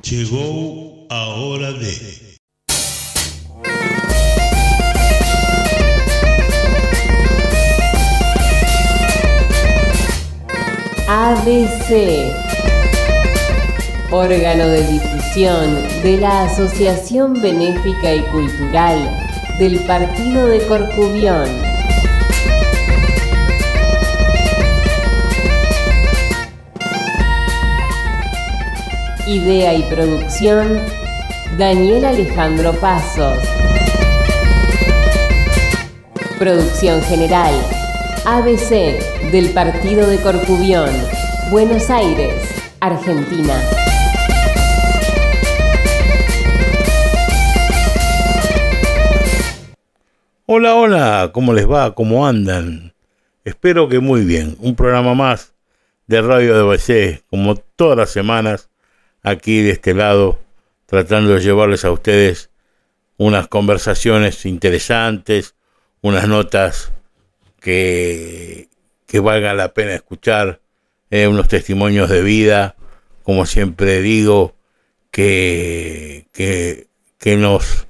Chegou a hora de... ABC, órgano de difusión de la Asociación Benéfica y Cultural del Partido de Corcubión. Idea y producción, Daniel Alejandro Pasos. Producción general, ABC del Partido de Corcubión, Buenos Aires, Argentina. Hola, hola, ¿cómo les va? ¿Cómo andan? Espero que muy bien. Un programa más de Radio de ABC, como todas las semanas, aquí de este lado, tratando de llevarles a ustedes unas conversaciones interesantes, unas notas que valga la pena escuchar, unos testimonios de vida, como siempre digo, que nos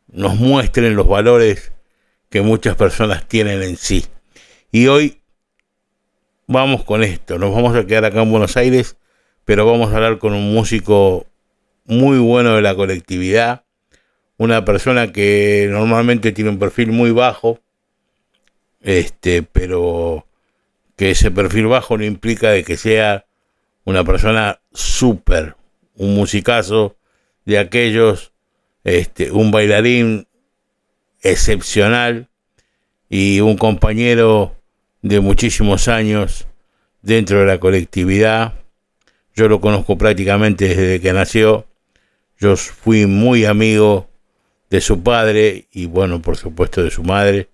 muestren los valores que muchas personas tienen en sí. Y hoy vamos con esto, nos vamos a quedar acá en Buenos Aires, pero vamos a hablar con un músico muy bueno de la colectividad, una persona que normalmente tiene un perfil muy bajo, pero que ese perfil bajo no implica de que sea una persona súper, un musicazo de aquellos, un bailarín excepcional y un compañero de muchísimos años dentro de la colectividad. Yo lo conozco prácticamente desde que nació. Yo fui muy amigo de su padre y bueno, por supuesto de su madre.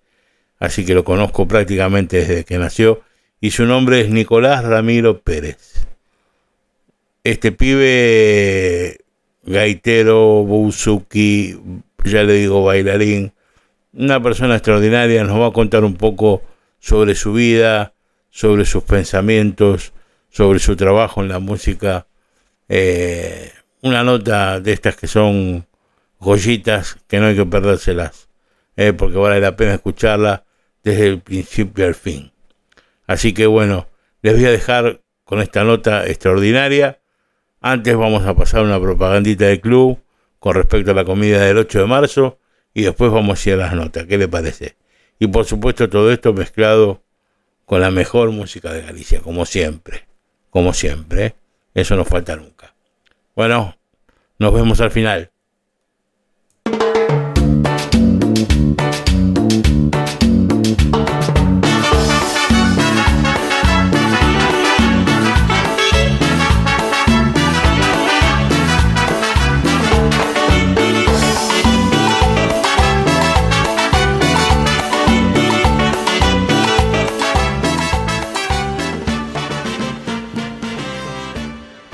Así que lo conozco prácticamente desde que nació. Y su nombre es Nicolás Ramiro Pérez. Este pibe, gaitero, buzuki, ya le digo bailarín, una persona extraordinaria, nos va a contar un poco sobre su vida, sobre sus pensamientos, sobre su trabajo en la música. Una nota de estas que son joyitas que no hay que perdérselas, porque vale la pena escucharla desde el principio al fin. Así que bueno, les voy a dejar con esta nota extraordinaria. Antes vamos a pasar una propagandita del club con respecto a la comida del 8 de marzo y después vamos a ir a las notas. ¿Qué le parece? Y por supuesto todo esto mezclado con la mejor música de Galicia, como siempre, eso no falta nunca. Bueno, nos vemos al final.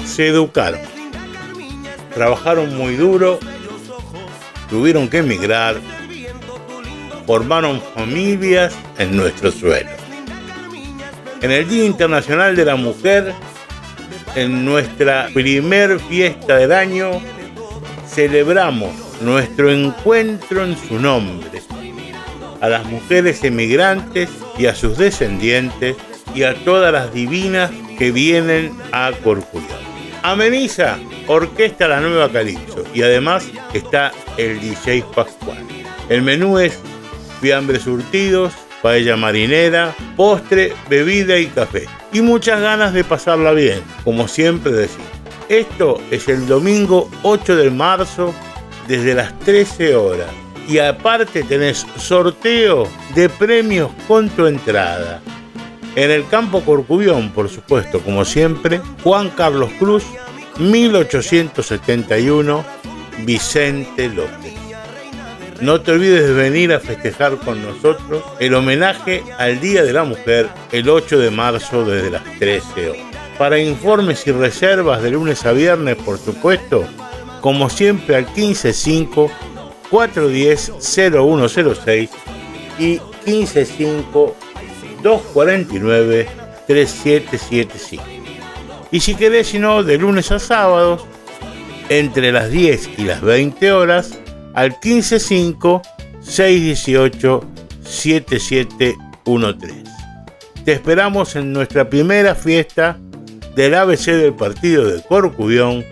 Se educaron, trabajaron muy duro, tuvieron que emigrar, formaron familias en nuestro suelo. En el Día Internacional de la Mujer, en nuestra primer fiesta del año, celebramos nuestro encuentro en su nombre, a las mujeres emigrantes y a sus descendientes y a todas las divinas que vienen a Corcubión. Ameniza Orquesta La Nueva Calipso y además está el DJ Pascual. El menú es fiambres surtidos, paella marinera, postre, bebida y café. Y muchas ganas de pasarla bien, como siempre decimos. Esto es el domingo 8 de marzo desde las 13 horas. Y aparte tenés sorteo de premios con tu entrada. En el Campo Corcubión, por supuesto, como siempre, Juan Carlos Cruz, 1871, Vicente López. No te olvides de venir a festejar con nosotros el homenaje al Día de la Mujer el 8 de marzo desde las 13 horas. Para informes y reservas de lunes a viernes, por supuesto, como siempre al 155-410-0106 y 155-249-3775. Y si querés, si no, de lunes a sábados, entre las 10 y las 20 horas al 155-618-7713. Te esperamos en nuestra primera fiesta del ABC del partido de Corcubión,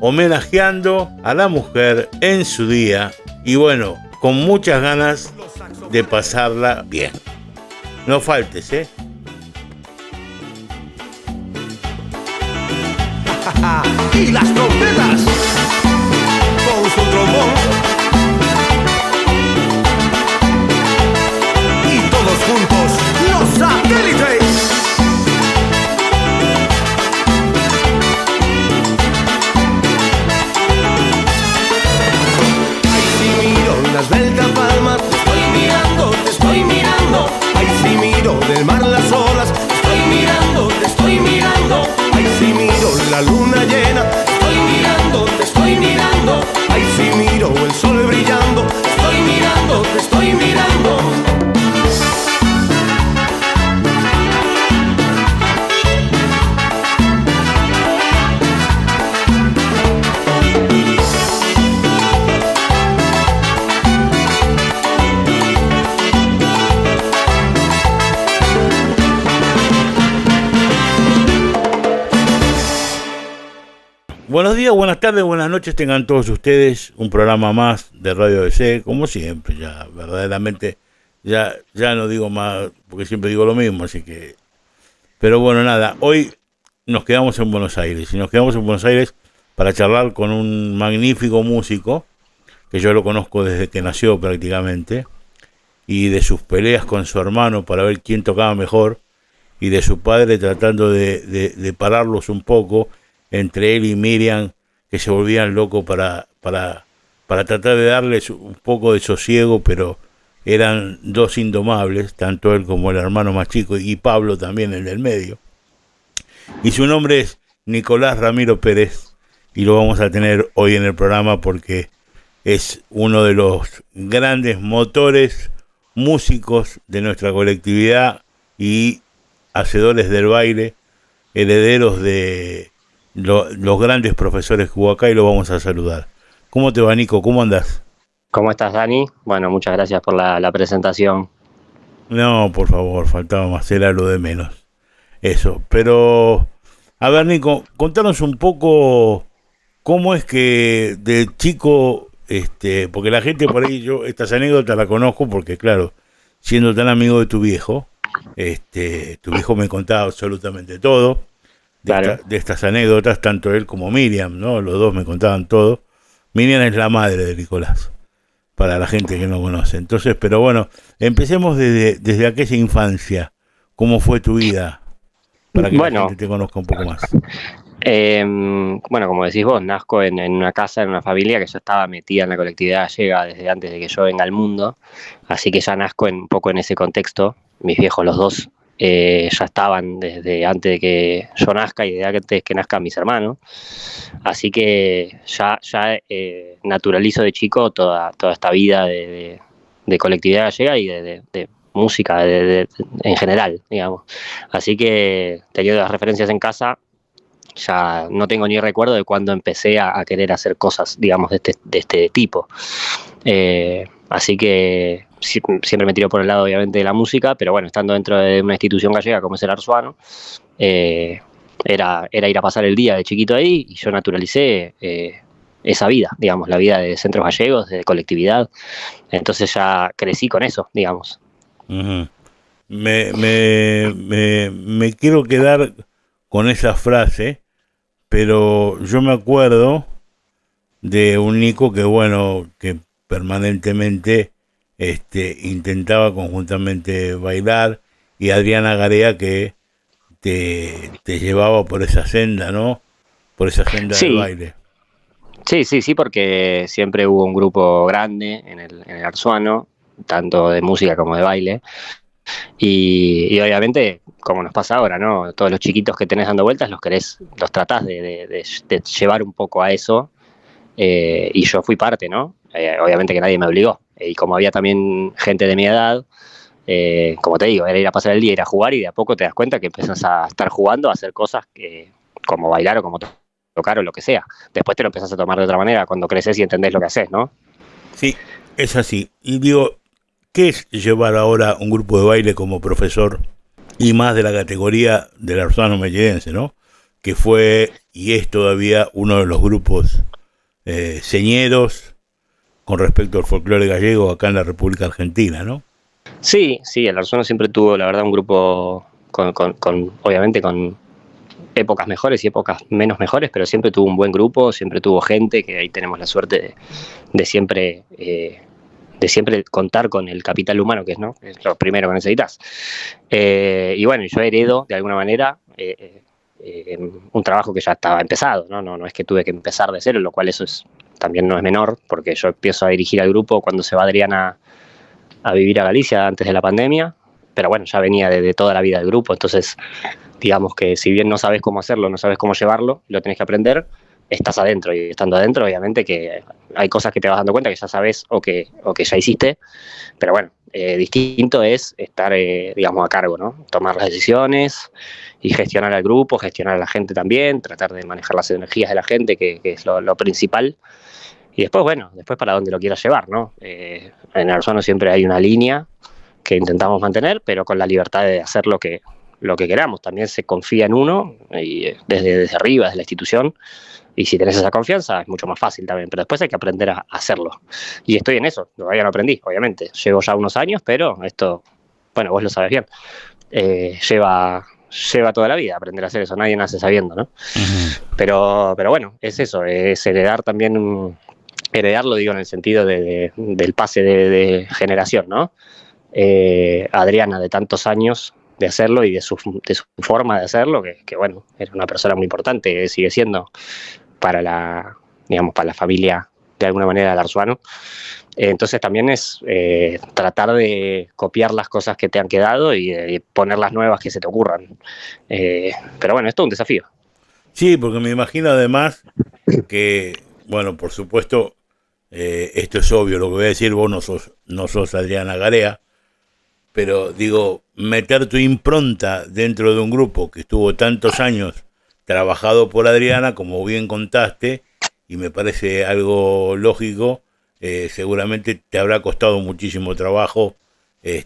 homenajeando a la mujer en su día y bueno, con muchas ganas de pasarla bien. No faltes, ¿eh? Y las trompetas con su trombón y todos juntos los satélites. Ay, si miro la esbelta palma, te estoy mirando, te estoy mirando. Ay, si miro del mar las olas, te estoy mirando, te estoy mirando. Ay, si miro la luna llena, te estoy mirando, te estoy mirando. Ay, si miro el sol brillando, te estoy mirando, te estoy mirando. Buenos días, buenas tardes, buenas noches tengan todos ustedes. Un programa más de Radio ABC, como siempre, ya verdaderamente, ya no digo más, porque siempre digo lo mismo, así que... Pero bueno, nada, hoy nos quedamos en Buenos Aires, y nos quedamos en Buenos Aires para charlar con un magnífico músico, que yo lo conozco desde que nació prácticamente, y de sus peleas con su hermano para ver quién tocaba mejor, y de su padre tratando de pararlos un poco, entre él y Miriam, que se volvían locos para tratar de darles un poco de sosiego, pero eran dos indomables, tanto él como el hermano más chico, y Pablo también, el del medio. Y su nombre es Nicolás Ramiro Pérez, y lo vamos a tener hoy en el programa porque es uno de los grandes motores músicos de nuestra colectividad y hacedores del baile, herederos de los grandes profesores que hubo acá, y lo vamos a saludar. ¿Cómo te va, Nico? ¿Cómo andás? ¿Cómo estás, Dani? Bueno, muchas gracias por la presentación. No, por favor, faltaba más, era lo de menos. Eso, pero... A ver, Nico, contanos un poco cómo es que de chico, porque la gente por ahí, yo estas anécdotas las conozco porque, claro, siendo tan amigo de tu viejo me contaba absolutamente todo. Claro. De estas anécdotas, tanto él como Miriam, ¿no? Los dos me contaban todo. Miriam es la madre de Nicolás, para la gente que no conoce. Entonces, pero bueno, empecemos desde aquella infancia. ¿Cómo fue tu vida? Para que la gente te conozca un poco más. Bueno, como decís vos, nazco en una casa, en una familia que ya estaba metida en la colectividad gallega desde antes de que yo venga al mundo. Así que ya nazco un poco en ese contexto. Mis viejos, los dos, ya estaban desde antes de que yo nazca y desde antes que nazcan mis hermanos, así que ya naturalizo de chico toda esta vida de colectividad gallega y de música en general, digamos. Así que teniendo las referencias en casa, ya no tengo ni recuerdo de cuando empecé a querer hacer cosas, digamos, de este tipo. Así que siempre me tiro por el lado, obviamente, de la música, pero bueno, estando dentro de una institución gallega como es el Arzuano, era ir a pasar el día de chiquito ahí, y yo naturalicé esa vida, digamos, la vida de centros gallegos, de colectividad. Entonces ya crecí con eso, digamos. Uh-huh. Me quiero quedar con esa frase, pero yo me acuerdo de un Nico que permanentemente intentaba conjuntamente bailar, y Adriana Garea que te llevaba por esa senda, ¿no? Por esa senda del baile. Sí, porque siempre hubo un grupo grande en el Arzuano, tanto de música como de baile. Y obviamente, como nos pasa ahora, ¿no? Todos los chiquitos que tenés dando vueltas los tratás de llevar un poco a eso. Y yo fui parte, ¿no? Obviamente que nadie me obligó. Y como había también gente de mi edad, como te digo, era ir a pasar el día, ir a jugar, y de a poco te das cuenta que empiezas a estar jugando, a hacer cosas como bailar o como tocar o lo que sea. Después te lo empezás a tomar de otra manera cuando creces y entendés lo que haces, ¿no? Sí, es así. Y digo, ¿qué es llevar ahora un grupo de baile como profesor y más de la categoría del Arzano Melledense, ¿no? Que fue y es todavía uno de los grupos señeros con respecto al folclore gallego acá en la República Argentina, ¿no? Sí, el Arzano siempre tuvo, la verdad, un grupo obviamente con épocas mejores y épocas menos mejores, pero siempre tuvo un buen grupo, siempre tuvo gente, que ahí tenemos la suerte de siempre contar con el capital humano, que es lo primero que necesitas. Y bueno, yo heredo de alguna manera un trabajo que ya estaba empezado, no es que tuve que empezar de cero, lo cual también no es menor, porque yo empiezo a dirigir al grupo cuando se va Adriana a vivir a Galicia antes de la pandemia, pero bueno, ya venía de toda la vida del grupo, entonces digamos que si bien no sabes cómo hacerlo, no sabes cómo llevarlo, lo tenés que aprender, estás adentro, y estando adentro obviamente que hay cosas que te vas dando cuenta que ya sabes o que ya hiciste, pero bueno, distinto es estar digamos a cargo, ¿no? Tomar las decisiones y gestionar al grupo, gestionar a la gente también, tratar de manejar las energías de la gente, que es lo principal. Y después, bueno, para dónde lo quieras llevar, ¿no? En Arzano siempre hay una línea que intentamos mantener, pero con la libertad de hacer lo que queramos. También se confía en uno, y desde arriba, desde la institución, y si tenés esa confianza es mucho más fácil también, pero después hay que aprender a hacerlo. Y estoy en eso, todavía no aprendí, obviamente. Llevo ya unos años, pero esto, bueno, vos lo sabés bien, lleva toda la vida aprender a hacer eso, nadie nace sabiendo, ¿no? Uh-huh. Pero bueno, es eso, es heredar también, heredarlo digo en el sentido del pase de generación, ¿no? Adriana, de tantos años de hacerlo y de su forma de hacerlo, que bueno, era una persona muy importante, sigue siendo para la familia de alguna manera del Arzano. Entonces también es tratar de copiar las cosas que te han quedado y poner las nuevas que se te ocurran. Pero bueno, es todo un desafío. Sí, porque me imagino además que, bueno, por supuesto, esto es obvio, lo que voy a decir, vos no sos Adriana Garea, pero digo, meter tu impronta dentro de un grupo que estuvo tantos años trabajado por Adriana, como bien contaste, y me parece algo lógico, seguramente te habrá costado muchísimo trabajo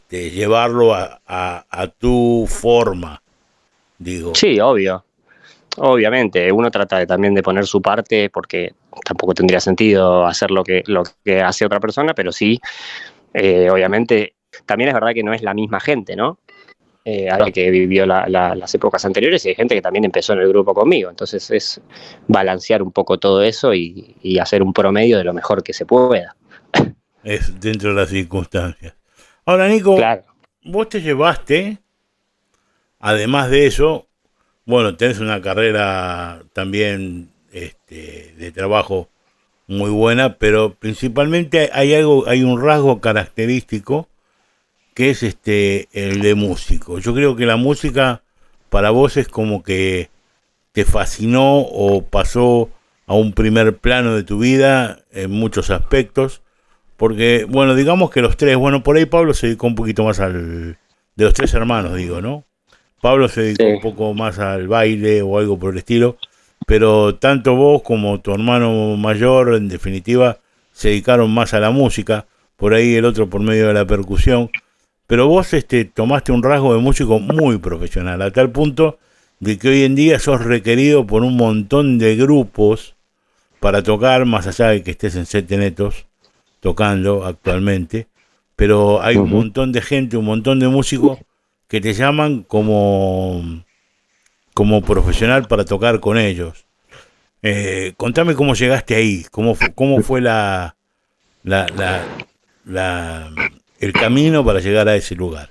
llevarlo a tu forma, digo. Sí, obviamente, uno trata también de poner su parte, porque tampoco tendría sentido hacer lo que hace otra persona, pero sí, obviamente, también es verdad que no es la misma gente, ¿no? Hay que vivió las épocas anteriores y hay gente que también empezó en el grupo conmigo, entonces es balancear un poco todo eso y hacer un promedio de lo mejor que se pueda. Es dentro de las circunstancias. Ahora, Nico, claro, vos te llevaste, además de eso, bueno, tenés una carrera también de trabajo muy buena, pero principalmente hay un rasgo característico que es el de músico. Yo creo que la música para vos es como que te fascinó o pasó a un primer plano de tu vida en muchos aspectos, porque, bueno, digamos que los tres, bueno, por ahí Pablo se dedicó un poquito más de los tres hermanos, digo, ¿no? Pablo se dedicó un poco más al baile o algo por el estilo, pero tanto vos como tu hermano mayor, en definitiva, se dedicaron más a la música, por ahí el otro por medio de la percusión. Pero vos tomaste un rasgo de músico muy profesional, a tal punto de que hoy en día sos requerido por un montón de grupos para tocar, más allá de que estés en Sete Netos tocando actualmente, pero hay un montón de gente, un montón de músicos que te llaman como profesional para tocar con ellos. Contame cómo llegaste ahí, cómo fue el camino para llegar a ese lugar.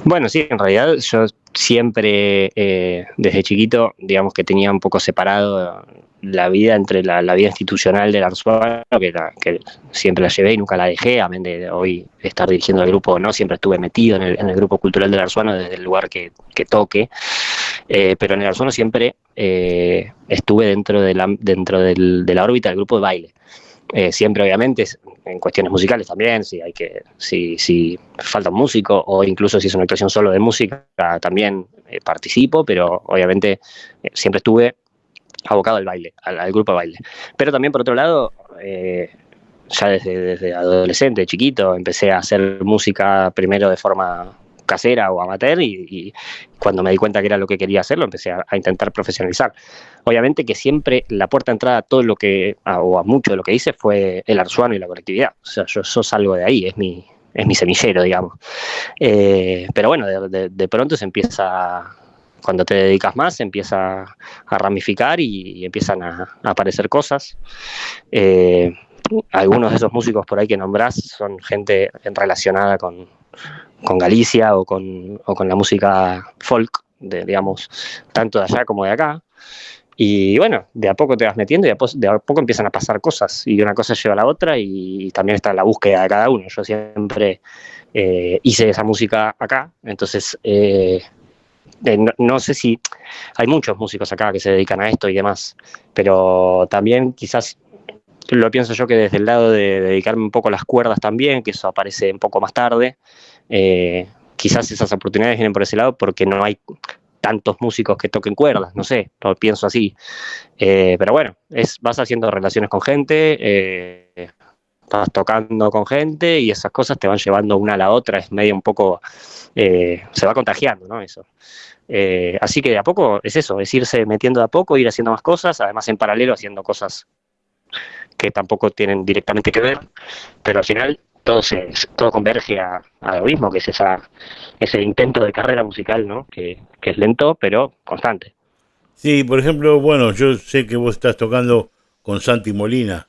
Bueno, sí, en realidad yo siempre, desde chiquito, digamos que tenía un poco separado la vida entre la vida institucional del Arzano, que siempre la llevé y nunca la dejé, amén de hoy estar dirigiendo el grupo, no siempre estuve metido en el grupo cultural del Arzano desde el lugar que toque, pero en el Arzano siempre estuve dentro de la órbita del grupo de baile. Siempre, obviamente, en cuestiones musicales también, si falta un músico o incluso si es una actuación solo de música, también participo, pero obviamente siempre estuve abocado al baile, al grupo de baile. Pero también, por otro lado, ya desde adolescente, chiquito, empecé a hacer música primero de forma casera o amateur y cuando me di cuenta que era lo que quería hacer, lo empecé a intentar profesionalizar. Obviamente que siempre la puerta de entrada a todo lo que, o a mucho de lo que hice fue el arzuano y la colectividad. O sea, yo salgo de ahí, es mi semillero, digamos. Pero bueno, de pronto se empieza, cuando te dedicas más, se empieza a ramificar y empiezan a aparecer cosas. Algunos de esos músicos por ahí que nombrás son gente relacionada con Galicia o con la música folk, digamos, tanto de allá como de acá. Y bueno, de a poco te vas metiendo y de a poco empiezan a pasar cosas y una cosa lleva a la otra y también está la búsqueda de cada uno. Yo siempre hice esa música acá, entonces no sé si hay muchos músicos acá que se dedican a esto y demás, pero también quizás lo pienso yo que desde el lado de dedicarme un poco a las cuerdas también, que eso aparece un poco más tarde, quizás esas oportunidades vienen por ese lado porque no hay tantos músicos que toquen cuerdas, no sé, lo pienso así. Pero bueno, vas haciendo relaciones con gente, vas tocando con gente y esas cosas te van llevando una a la otra, es medio un poco, se va contagiando, ¿no? Eso. Así que de a poco es eso, es irse metiendo de a poco, ir haciendo más cosas, además en paralelo haciendo cosas que tampoco tienen directamente que ver, pero al final todo converge a lo mismo, que es ese intento de carrera musical, ¿no? Que es lento, pero constante. Sí, por ejemplo, bueno, yo sé que vos estás tocando con Santi Molina.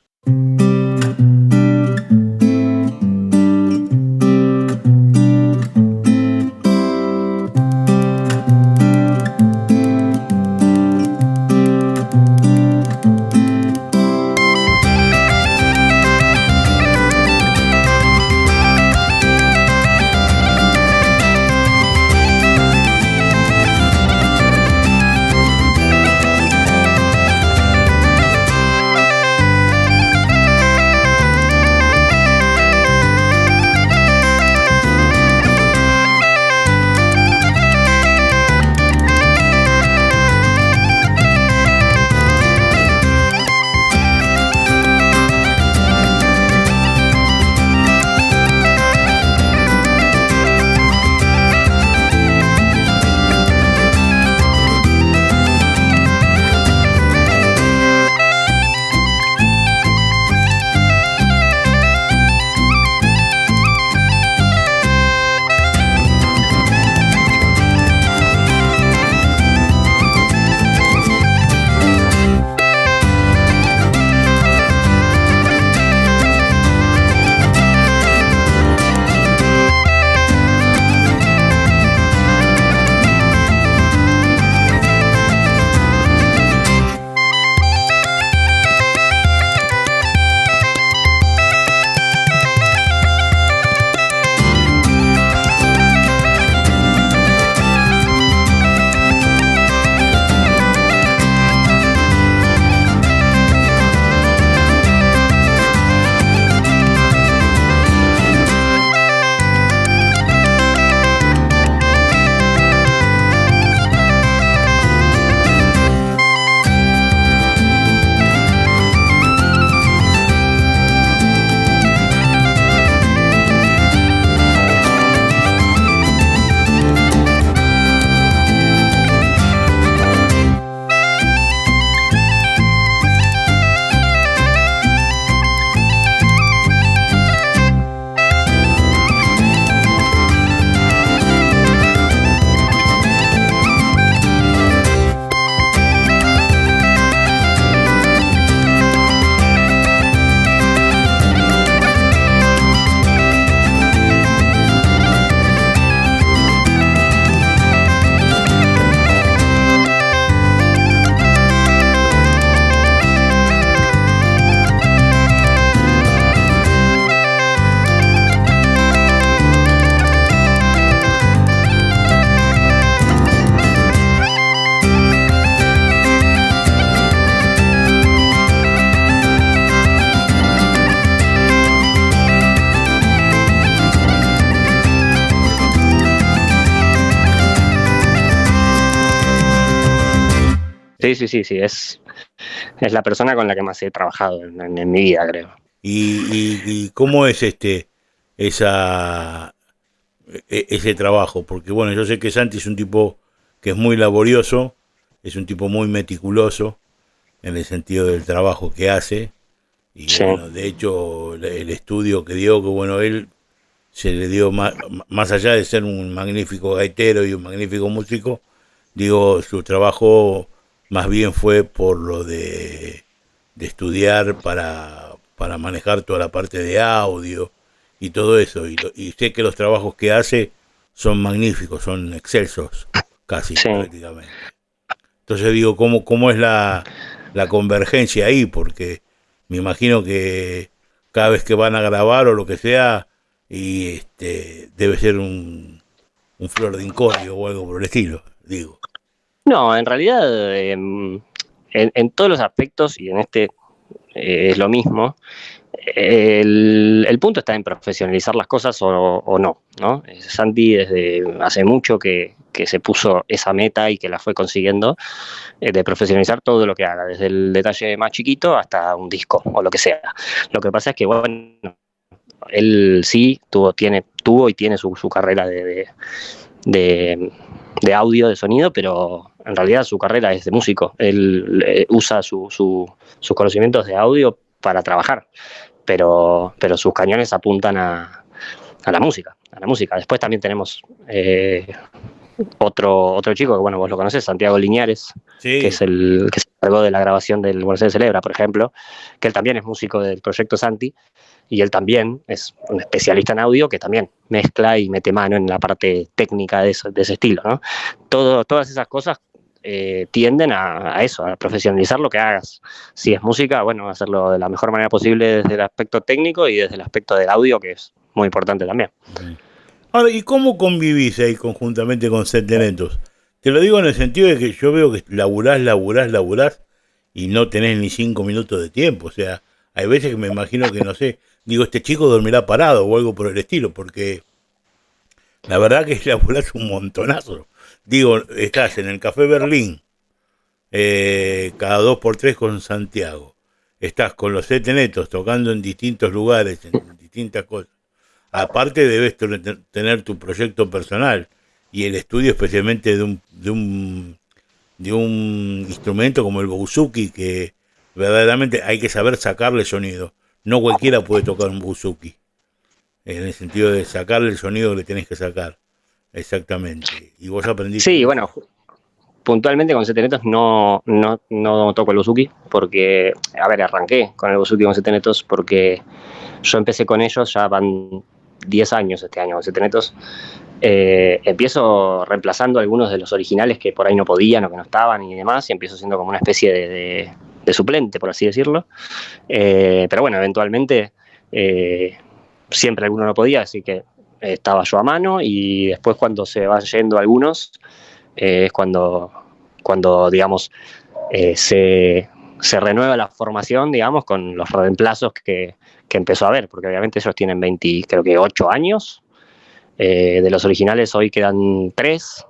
Sí, es la persona con la que más he trabajado en mi vida, creo. ¿Y cómo es ese trabajo? Porque bueno, yo sé que Santi es un tipo que es muy laborioso, es un tipo muy meticuloso en el sentido del trabajo que hace. Y Sí. bueno, de hecho, el estudio que dio, que bueno, él se le dio más allá de ser un magnífico gaitero y un magnífico músico, digo, su trabajo más bien fue por lo de estudiar para manejar toda la parte de audio y todo eso. Y sé que los trabajos que hace son magníficos, son excelsos, casi Sí. prácticamente. Entonces digo, ¿cómo es la convergencia ahí? Porque me imagino que cada vez que van a grabar o lo que sea, y debe ser un flor de incordio o algo por el estilo, digo. No, en realidad, en todos los aspectos, y en este es lo mismo, el punto está en profesionalizar las cosas o no, ¿no? Santi desde hace mucho que se puso esa meta y que la fue consiguiendo, de profesionalizar todo lo que haga, desde el detalle más chiquito hasta un disco o lo que sea. Lo que pasa es que, bueno, él sí tuvo y tiene su carrera de audio, de sonido, pero en realidad su carrera es de músico. Él usa sus conocimientos de audio para trabajar, pero sus cañones apuntan a la música, a la música. Después también tenemos otro chico que, bueno, vos lo conocés, Santiago Liñares, Sí, que es el que se encargó de la grabación del Buenos Aires Celebra, por ejemplo, que él también es músico del proyecto Santi, y él también es un especialista en audio que también mezcla y mete mano en la parte técnica de ese estilo, ¿no? Todas esas cosas tienden a eso, a profesionalizar lo que hagas. Si es música, bueno, hacerlo de la mejor manera posible desde el aspecto técnico y desde el aspecto del audio, que es muy importante también. ahora, ¿y cómo convivís ahí conjuntamente con Set de Netos? Te lo digo en el sentido de que yo veo que laburás y no tenés ni 5 minutos de tiempo. O sea, hay veces que me imagino que, no sé, digo, este chico dormirá parado o algo por el estilo, porque la verdad que laburás un montonazo. Digo, estás en el Café Berlín, cada 2 por 3 con Santiago. Estás con los Set de Netos tocando en distintos lugares, en distintas cosas. Aparte debes tener tu proyecto personal y el estudio especialmente de un instrumento como el bouzouki, que verdaderamente hay que saber sacarle sonido. No cualquiera puede tocar un bouzouki, en el sentido de sacarle el sonido que le tenés que sacar. Exactamente. Y vos aprendiste. Sí, bueno, puntualmente con Setenetos no toco el bouzouki porque, a ver, arranqué con el bouzouki con Setenetos porque yo empecé con ellos, ya van 10 años este año con Setenetos. Empiezo reemplazando algunos de los originales que por ahí no podían o que no estaban y demás, y empiezo siendo como una especie de suplente, por así decirlo. Pero bueno, eventualmente siempre alguno no podía, así que estaba yo a mano, y después cuando se van yendo algunos, es cuando digamos, se renueva la formación, digamos, con los reemplazos que empezó a haber, porque obviamente ellos tienen 20, creo que 8 años. De los originales hoy quedan 3.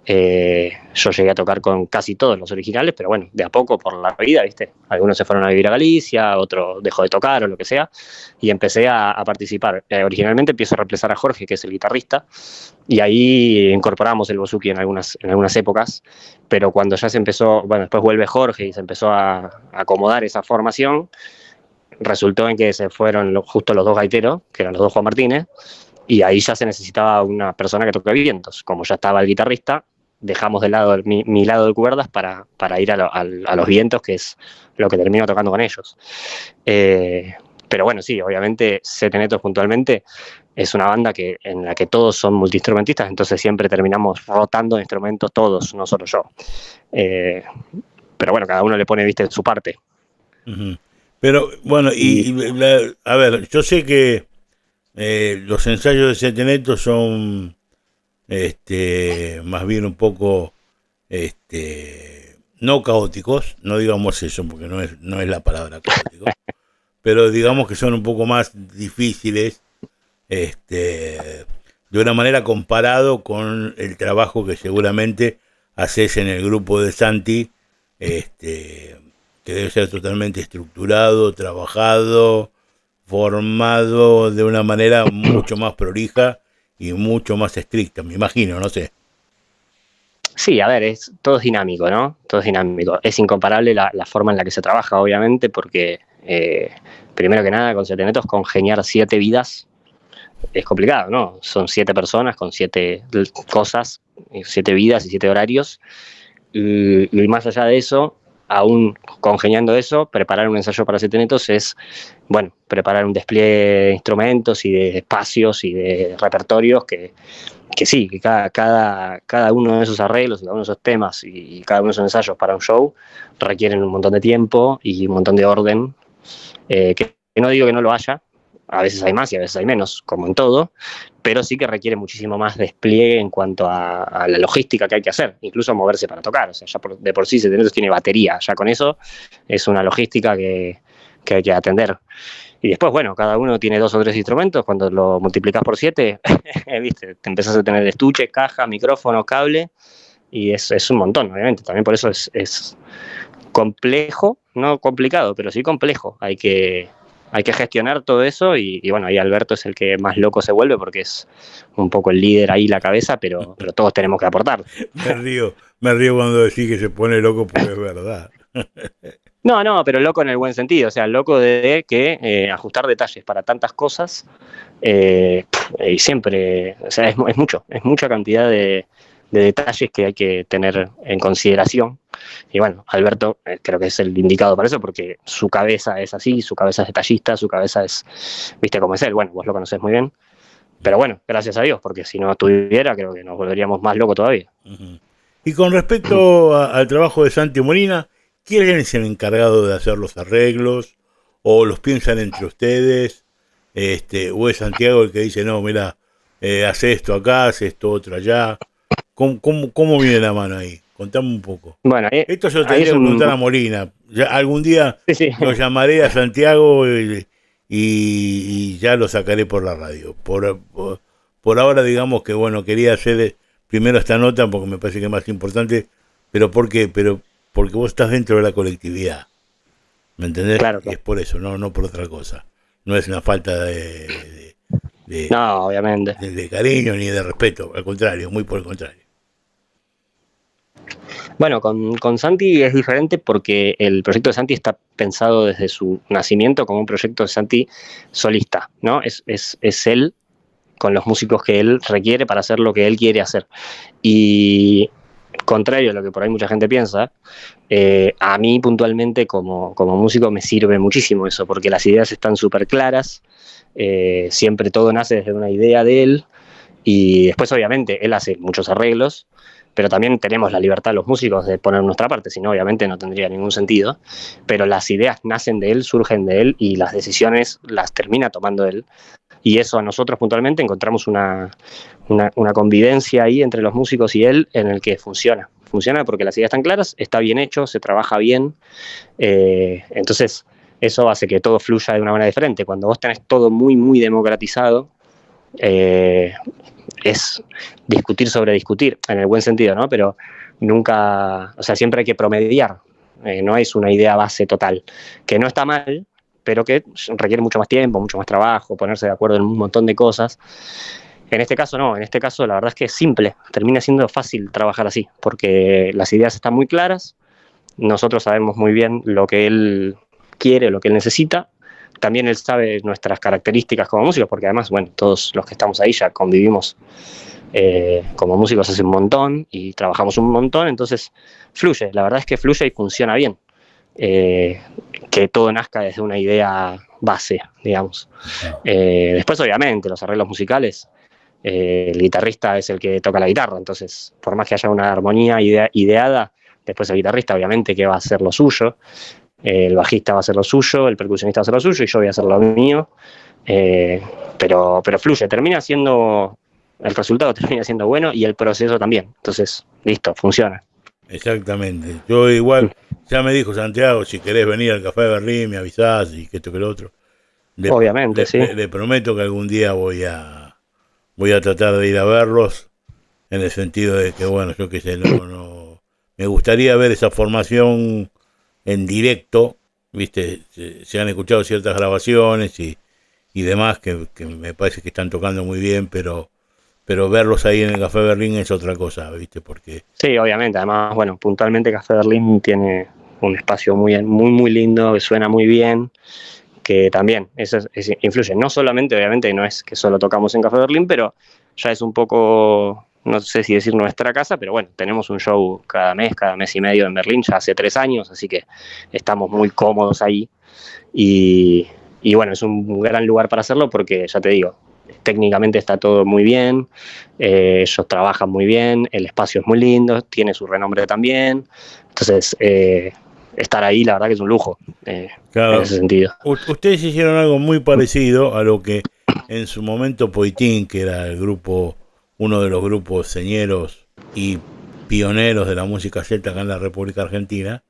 Yo llegué a tocar con casi todos los originales, pero bueno, de a poco por la vida, ¿viste? Algunos se fueron a vivir a Galicia, otro dejó de tocar o lo que sea, y empecé a participar. Originalmente empiezo a reemplazar a Jorge, que es el guitarrista, y ahí incorporamos el bouzouki en algunas épocas, pero cuando ya se empezó, bueno, después vuelve Jorge y se empezó a acomodar esa formación, resultó en que se fueron justo los 2 gaiteros, que eran los 2 Juan Martínez, y ahí ya se necesitaba una persona que toque vientos. Como ya estaba el guitarrista, dejamos de lado mi lado de cuerdas para ir a los vientos, que es lo que termino tocando con ellos. Pero bueno, sí, obviamente Setenetos puntualmente es una banda en la que todos son multiinstrumentistas, entonces siempre terminamos rotando instrumentos todos, no solo yo. Pero bueno, cada uno le pone, viste, su parte. Uh-huh. Pero bueno, a ver, yo sé que los ensayos de Set de Netos son más bien un poco no caóticos, no digamos eso porque no es la palabra caótico, pero digamos que son un poco más difíciles de una manera comparado con el trabajo que seguramente haces en el grupo de Santi, que debe ser totalmente estructurado, trabajado, formado de una manera mucho más prolija y mucho más estricta, me imagino, no sé. Sí, a ver, todo es dinámico, ¿no? Todo es dinámico. Es incomparable la forma en la que se trabaja, obviamente, porque primero que nada, con Siete Netos, congeniar 7 vidas es complicado, ¿no? Son 7 personas con 7 cosas, 7 vidas y 7 horarios. Y más allá de eso, aún congeniando eso, preparar un ensayo para Siete Netos es, bueno, preparar un despliegue de instrumentos y de espacios y de repertorios que sí, que cada uno de esos arreglos, cada uno de esos temas y cada uno de esos ensayos para un show requieren un montón de tiempo y un montón de orden, que no digo que no lo haya, a veces hay más y a veces hay menos, como en todo, pero sí que requiere muchísimo más despliegue en cuanto a la logística que hay que hacer, incluso moverse para tocar. O sea, ya de por sí Siete Netos tiene batería, ya con eso es una logística que hay que atender. Y después, bueno, cada uno tiene 2 o 3 instrumentos, cuando lo multiplicas por 7, ¿viste? Te empezás a tener estuche, caja, micrófono, cable, y es un montón, obviamente. También por eso es complejo, no complicado, pero sí complejo. Hay que gestionar todo eso y bueno, ahí Alberto es el que más loco se vuelve porque es un poco el líder ahí, la cabeza, pero todos tenemos que aportar. Me río cuando decís que se pone loco porque es verdad. No, pero loco en el buen sentido, o sea, loco de que ajustar detalles para tantas cosas y siempre, o sea, es mucha cantidad de detalles que hay que tener en consideración. Y bueno, Alberto creo que es el indicado para eso porque su cabeza es así, su cabeza es detallista, su cabeza es, viste cómo es él, bueno, vos lo conocés muy bien, pero bueno, gracias a Dios, porque si no estuviera creo que nos volveríamos más locos todavía. Uh-huh. Y con respecto al trabajo de Santi Molina, ¿quién es el encargado de hacer los arreglos? ¿O los piensan entre ustedes? ¿O es Santiago el que dice, no, mira, hace esto acá, hace esto otro allá? ¿Cómo viene la mano ahí? Contame un poco. Bueno, esto yo tendría que preguntar a Molina. Ya, algún día sí. Lo llamaré a Santiago y ya lo sacaré por la radio. Por ahora digamos que bueno, quería hacer primero esta nota porque me parece que es más importante, pero ¿por qué? Porque vos estás dentro de la colectividad, ¿me entendés? Claro. Es por eso, no por otra cosa. No es una falta de no, obviamente. De cariño ni de respeto, al contrario, muy por el contrario. Bueno, con Santi es diferente porque el proyecto de Santi está pensado desde su nacimiento como un proyecto de Santi solista, ¿no? Es él con los músicos que él requiere para hacer lo que él quiere hacer. Y contrario a lo que por ahí mucha gente piensa, a mí puntualmente como músico me sirve muchísimo eso, porque las ideas están súper claras, siempre todo nace desde una idea de él, y después obviamente él hace muchos arreglos, pero también tenemos la libertad los músicos de poner nuestra parte, si no obviamente no tendría ningún sentido, pero las ideas nacen de él, surgen de él, y las decisiones las termina tomando él. Y eso a nosotros puntualmente encontramos una convivencia ahí entre los músicos y él en el que funciona porque las ideas están claras, está bien hecho, se trabaja bien, entonces eso hace que todo fluya de una manera diferente. Cuando vos tenés todo muy, muy democratizado, es discutir sobre discutir, en el buen sentido, ¿no? Pero nunca, o sea, siempre hay que promediar, no es una idea base total, que no está mal, pero que requiere mucho más tiempo, mucho más trabajo, ponerse de acuerdo en un montón de cosas. En este caso no, en este caso la verdad es que es simple, termina siendo fácil trabajar así, porque las ideas están muy claras, nosotros sabemos muy bien lo que él quiere, lo que él necesita, también él sabe nuestras características como músicos, porque además, bueno, todos los que estamos ahí ya convivimos como músicos hace un montón y trabajamos un montón, entonces fluye, la verdad es que fluye y funciona bien. Que todo nazca desde una idea base, digamos. Después, obviamente, los arreglos musicales, el guitarrista es el que toca la guitarra, entonces, por más que haya una armonía ideada, después el guitarrista, obviamente, que va a hacer lo suyo, el bajista va a hacer lo suyo, el percusionista va a hacer lo suyo y yo voy a hacer lo mío, pero fluye, el resultado termina siendo bueno y el proceso también, entonces, listo, funciona. Exactamente. Yo igual, ya me dijo Santiago, si querés venir al Café de Berlín, me avisás y que esto que lo otro. Obviamente, sí. Le prometo que algún día voy a tratar de ir a verlos, en el sentido de que, bueno, yo qué sé, no me gustaría ver esa formación en directo, viste, se han escuchado ciertas grabaciones y demás que me parece que están tocando muy bien, pero verlos ahí en el Café Berlín es otra cosa, viste, porque Sí, obviamente. Además, bueno, puntualmente Café Berlín tiene un espacio muy lindo, que suena muy bien, que también eso influye. No solamente, obviamente, no es que solo tocamos en Café Berlín, pero ya es un poco, no sé si decir nuestra casa, pero bueno, tenemos un show cada mes y medio en Berlín, ya hace 3 años, así que estamos muy cómodos ahí. Y bueno, es un gran lugar para hacerlo porque, ya te digo, técnicamente está todo muy bien, ellos trabajan muy bien, el espacio es muy lindo, tiene su renombre también, entonces estar ahí la verdad que es un lujo, claro, en ese sentido. Ustedes hicieron algo muy parecido a lo que en su momento Poitín, que era el grupo, uno de los grupos señeros y pioneros de la música celta acá en la República Argentina,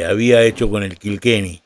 había hecho con el Kilkenny.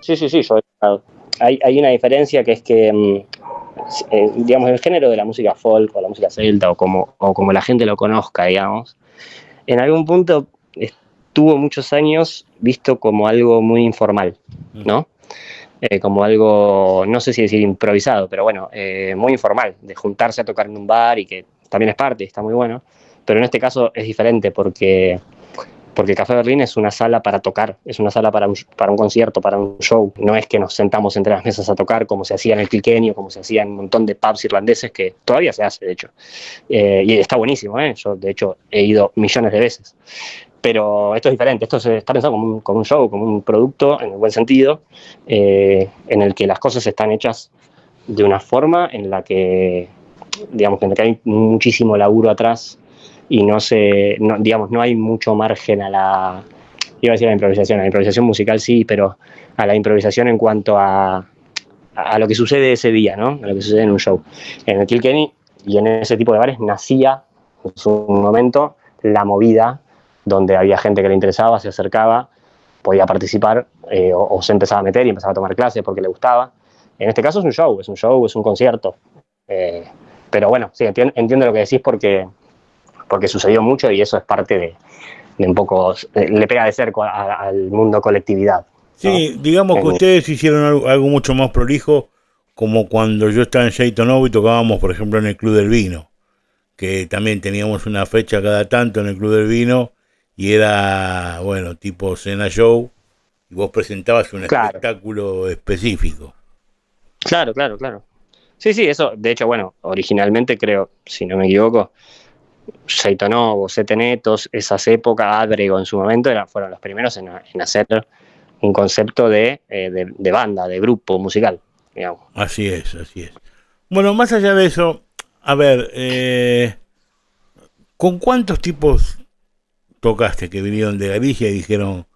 sí, yo he tocado. Hay una diferencia que es que, digamos, el género de la música folk o la música celta o como la gente lo conozca, digamos, en algún punto estuvo muchos años visto como algo muy informal, ¿no? Como algo, no sé si decir improvisado, pero bueno, muy informal, de juntarse a tocar en un bar y que también es parte, está muy bueno, pero en este caso es diferente porque Café Berlín es una sala para tocar, es una sala para un concierto, para un show. No es que nos sentamos entre las mesas a tocar como se hacía en el Kilkenny o como se hacía en un montón de pubs irlandeses, que todavía se hace, de hecho. Y está buenísimo, yo de hecho he ido millones de veces. Pero esto es diferente, esto está pensado como un show, como un producto, en el buen sentido, en el que las cosas están hechas de una forma en la que, digamos, en la que hay muchísimo laburo atrás y no hay mucho margen a la improvisación musical sí, pero a la improvisación en cuanto a lo que sucede ese día, ¿no? A lo que sucede en un show. En el Kilkenny y en ese tipo de bares nacía en su momento la movida, donde había gente que le interesaba, se acercaba, podía participar o se empezaba a meter y empezaba a tomar clases porque le gustaba. En este caso es un concierto. Pero bueno, sí, entiendo lo que decís porque sucedió mucho y eso es parte de un poco, le pega de cerca al mundo colectividad. Sí, ¿no? digamos que ustedes hicieron algo mucho más prolijo, como cuando yo estaba en Shaitonov y tocábamos, por ejemplo, en el Club del Vino, que también teníamos una fecha cada tanto en el Club del Vino y era, bueno, tipo cena show y vos presentabas un espectáculo específico. Claro. Sí, eso, de hecho, bueno, originalmente creo, si no me equivoco, Shaitonov, Setenetos, esas épocas, Adrego en su momento, fueron los primeros en hacer un concepto de banda, de grupo musical, digamos. Así es. Bueno, más allá de eso, a ver, ¿con cuántos tipos tocaste que vinieron de Galicia y dijeron,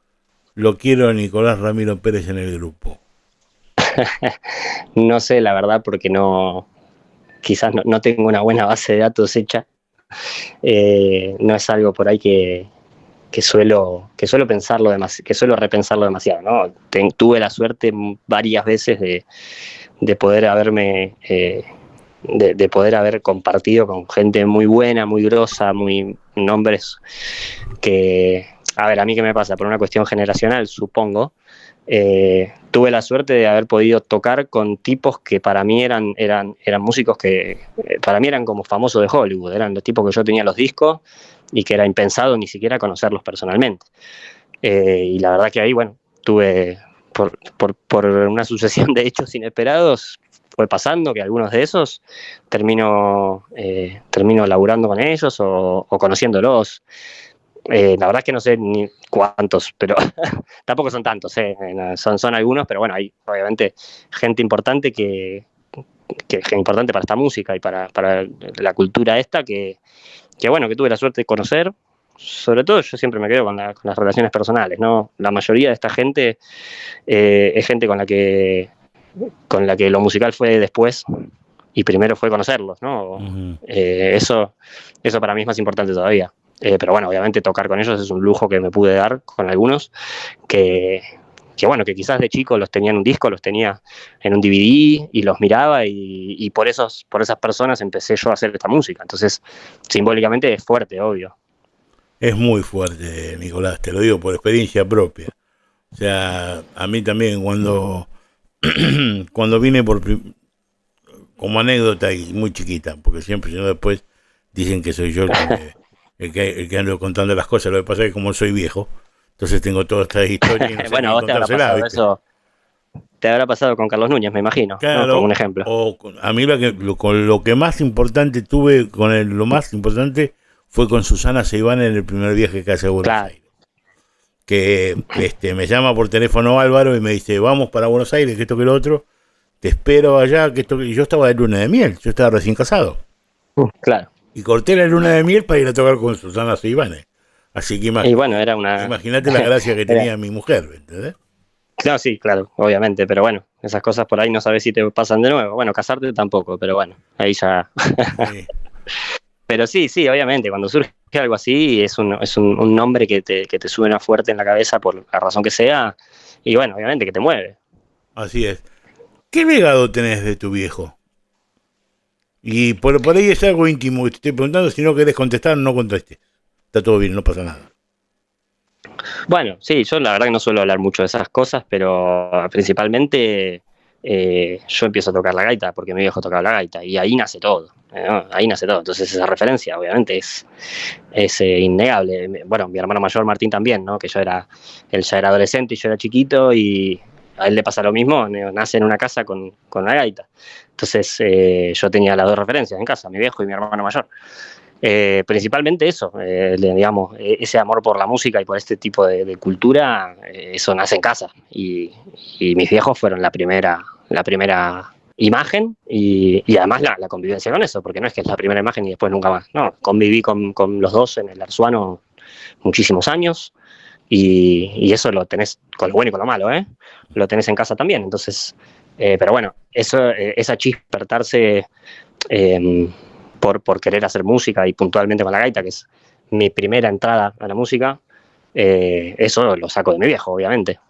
lo quiero a Nicolás Ramiro Pérez en el grupo? No sé, la verdad, porque quizás no tengo una buena base de datos hecha. No es algo por ahí que suelo pensarlo que suelo repensarlo demasiado, ¿no? Tuve la suerte varias veces de poder haberme de poder haber compartido con gente muy buena, muy grosa, muy nombres que, a ver, a mí qué me pasa, por una cuestión generacional, supongo, tuve la suerte de haber podido tocar con tipos que para mí eran músicos que para mí eran como famosos de Hollywood, eran los tipos que yo tenía los discos y que era impensado ni siquiera conocerlos personalmente. Y la verdad que ahí, bueno, tuve, por una sucesión de hechos inesperados, fue pasando que algunos de esos termino laburando con ellos o conociéndolos. La verdad es que no sé ni cuántos, pero tampoco son tantos, son algunos, pero bueno, hay obviamente gente importante que es importante para esta música y para la cultura esta que bueno, que tuve la suerte de conocer. Sobre todo yo siempre me quedo con las relaciones personales, ¿no? La mayoría de esta gente es gente con la que lo musical fue después y primero fue conocerlos, ¿no? Uh-huh. Eso para mí es más importante todavía. Pero bueno, obviamente tocar con ellos es un lujo que me pude dar con algunos que bueno, que quizás de chico los tenía en un disco, los tenía en un DVD y los miraba y por esas personas empecé yo a hacer esta música. Entonces, simbólicamente es fuerte, obvio. Es muy fuerte, Nicolás, te lo digo por experiencia propia. O sea, a mí también cuando vine como anécdota y muy chiquita, porque siempre, si no, después dicen que soy yo el que ando contando las cosas. Lo que pasa es que como soy viejo, entonces tengo todas estas historias. Y no sé bueno, vos te habrá pasado eso. Te habrá pasado con Carlos Núñez, me imagino, claro, ¿no? Como un ejemplo. A mí lo que más importante tuve con él, lo más importante fue con Susana Seiván en el primer viaje que hace a Buenos Aires. Que me llama por teléfono Álvaro y me dice, vamos para Buenos Aires, que esto que lo otro, te espero allá, y yo estaba de luna de miel, yo estaba recién casado. Claro. Y corté la luna de miel para ir a tocar con Susana Seiván. Así que imagínate la gracia que tenía mi mujer, ¿entendés? Claro, sí, claro, obviamente, pero bueno, esas cosas por ahí no sabes si te pasan de nuevo. Bueno, casarte tampoco, pero bueno, ahí ya... Sí. Pero sí, obviamente, cuando surge algo así, es un nombre que te suena fuerte en la cabeza por la razón que sea, y bueno, obviamente que te mueve. Así es. ¿Qué legado tenés de tu viejo? Y por ahí es algo íntimo que te estoy preguntando, si no querés contestar, no contestes. Está todo bien, no pasa nada. Bueno, sí, yo la verdad que no suelo hablar mucho de esas cosas, pero principalmente yo empiezo a tocar la gaita porque mi viejo tocaba la gaita y ahí nace todo, ¿no? Ahí nace todo. Entonces esa referencia obviamente es innegable. Bueno, mi hermano mayor Martín también, ¿no? Que él ya era adolescente y yo era chiquito y a él le pasa lo mismo, nace en una casa con la gaita. Entonces yo tenía las dos referencias en casa, mi viejo y mi hermano mayor. Principalmente eso, digamos, ese amor por la música y por este tipo de cultura, eso nace en casa y mis viejos fueron la primera imagen y además la convivencia con eso, porque no es que es la primera imagen y después nunca más, no, conviví con los dos en el Arzuano muchísimos años y eso lo tenés con lo bueno y con lo malo, lo tenés en casa también, entonces, pero bueno, esa chispa despertarse por querer hacer música y puntualmente con la gaita, que es mi primera entrada a la música, eso lo saco de mi viejo, obviamente.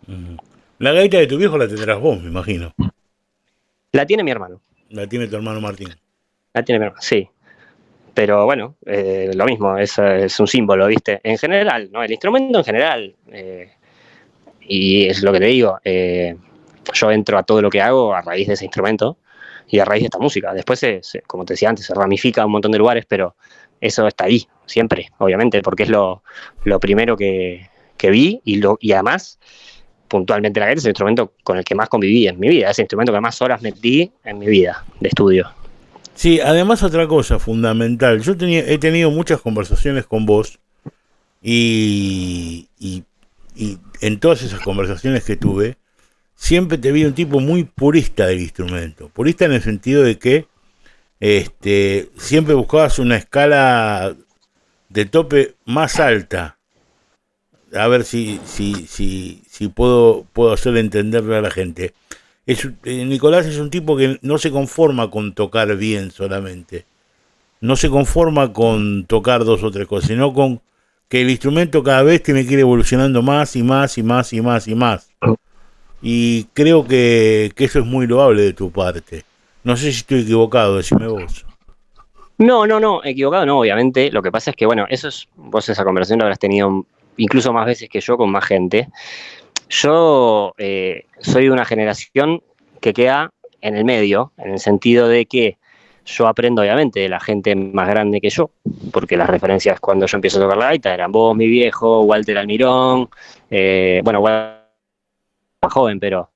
La gaita de tu viejo la tendrás vos, me imagino. La tiene mi hermano. La tiene tu hermano Martín. La tiene mi hermano, sí. Pero bueno, lo mismo, es un símbolo, ¿viste? En general, ¿no? El instrumento en general, y es lo que te digo, yo entro a todo lo que hago a raíz de ese instrumento, y a raíz de esta música. Después, como te decía antes, se ramifica a un montón de lugares, pero eso está ahí, siempre, obviamente, porque es lo primero que vi y además, puntualmente la gaita es el instrumento con el que más conviví en mi vida, es el instrumento que más horas metí en mi vida de estudio. Sí, además otra cosa fundamental, yo he tenido muchas conversaciones con vos y en todas esas conversaciones que tuve, siempre te vi un tipo muy purista del instrumento. Purista en el sentido de que siempre buscabas una escala de tope más alta. A ver si puedo hacerle entenderle a la gente. Nicolás es un tipo que no se conforma con tocar bien solamente. No se conforma con tocar dos o tres cosas, sino con que el instrumento cada vez tiene que ir evolucionando más y más y más y más y más. Y creo que eso es muy loable de tu parte. No sé si estoy equivocado, decime vos. No, equivocado no, obviamente. Lo que pasa es que, bueno, vos esa conversación la habrás tenido incluso más veces que yo con más gente. Yo soy de una generación que queda en el medio, en el sentido de que yo aprendo obviamente de la gente más grande que yo, porque las referencias cuando yo empiezo a tocar la gaita eran vos, mi viejo, Walter Almirón, bueno, más joven, pero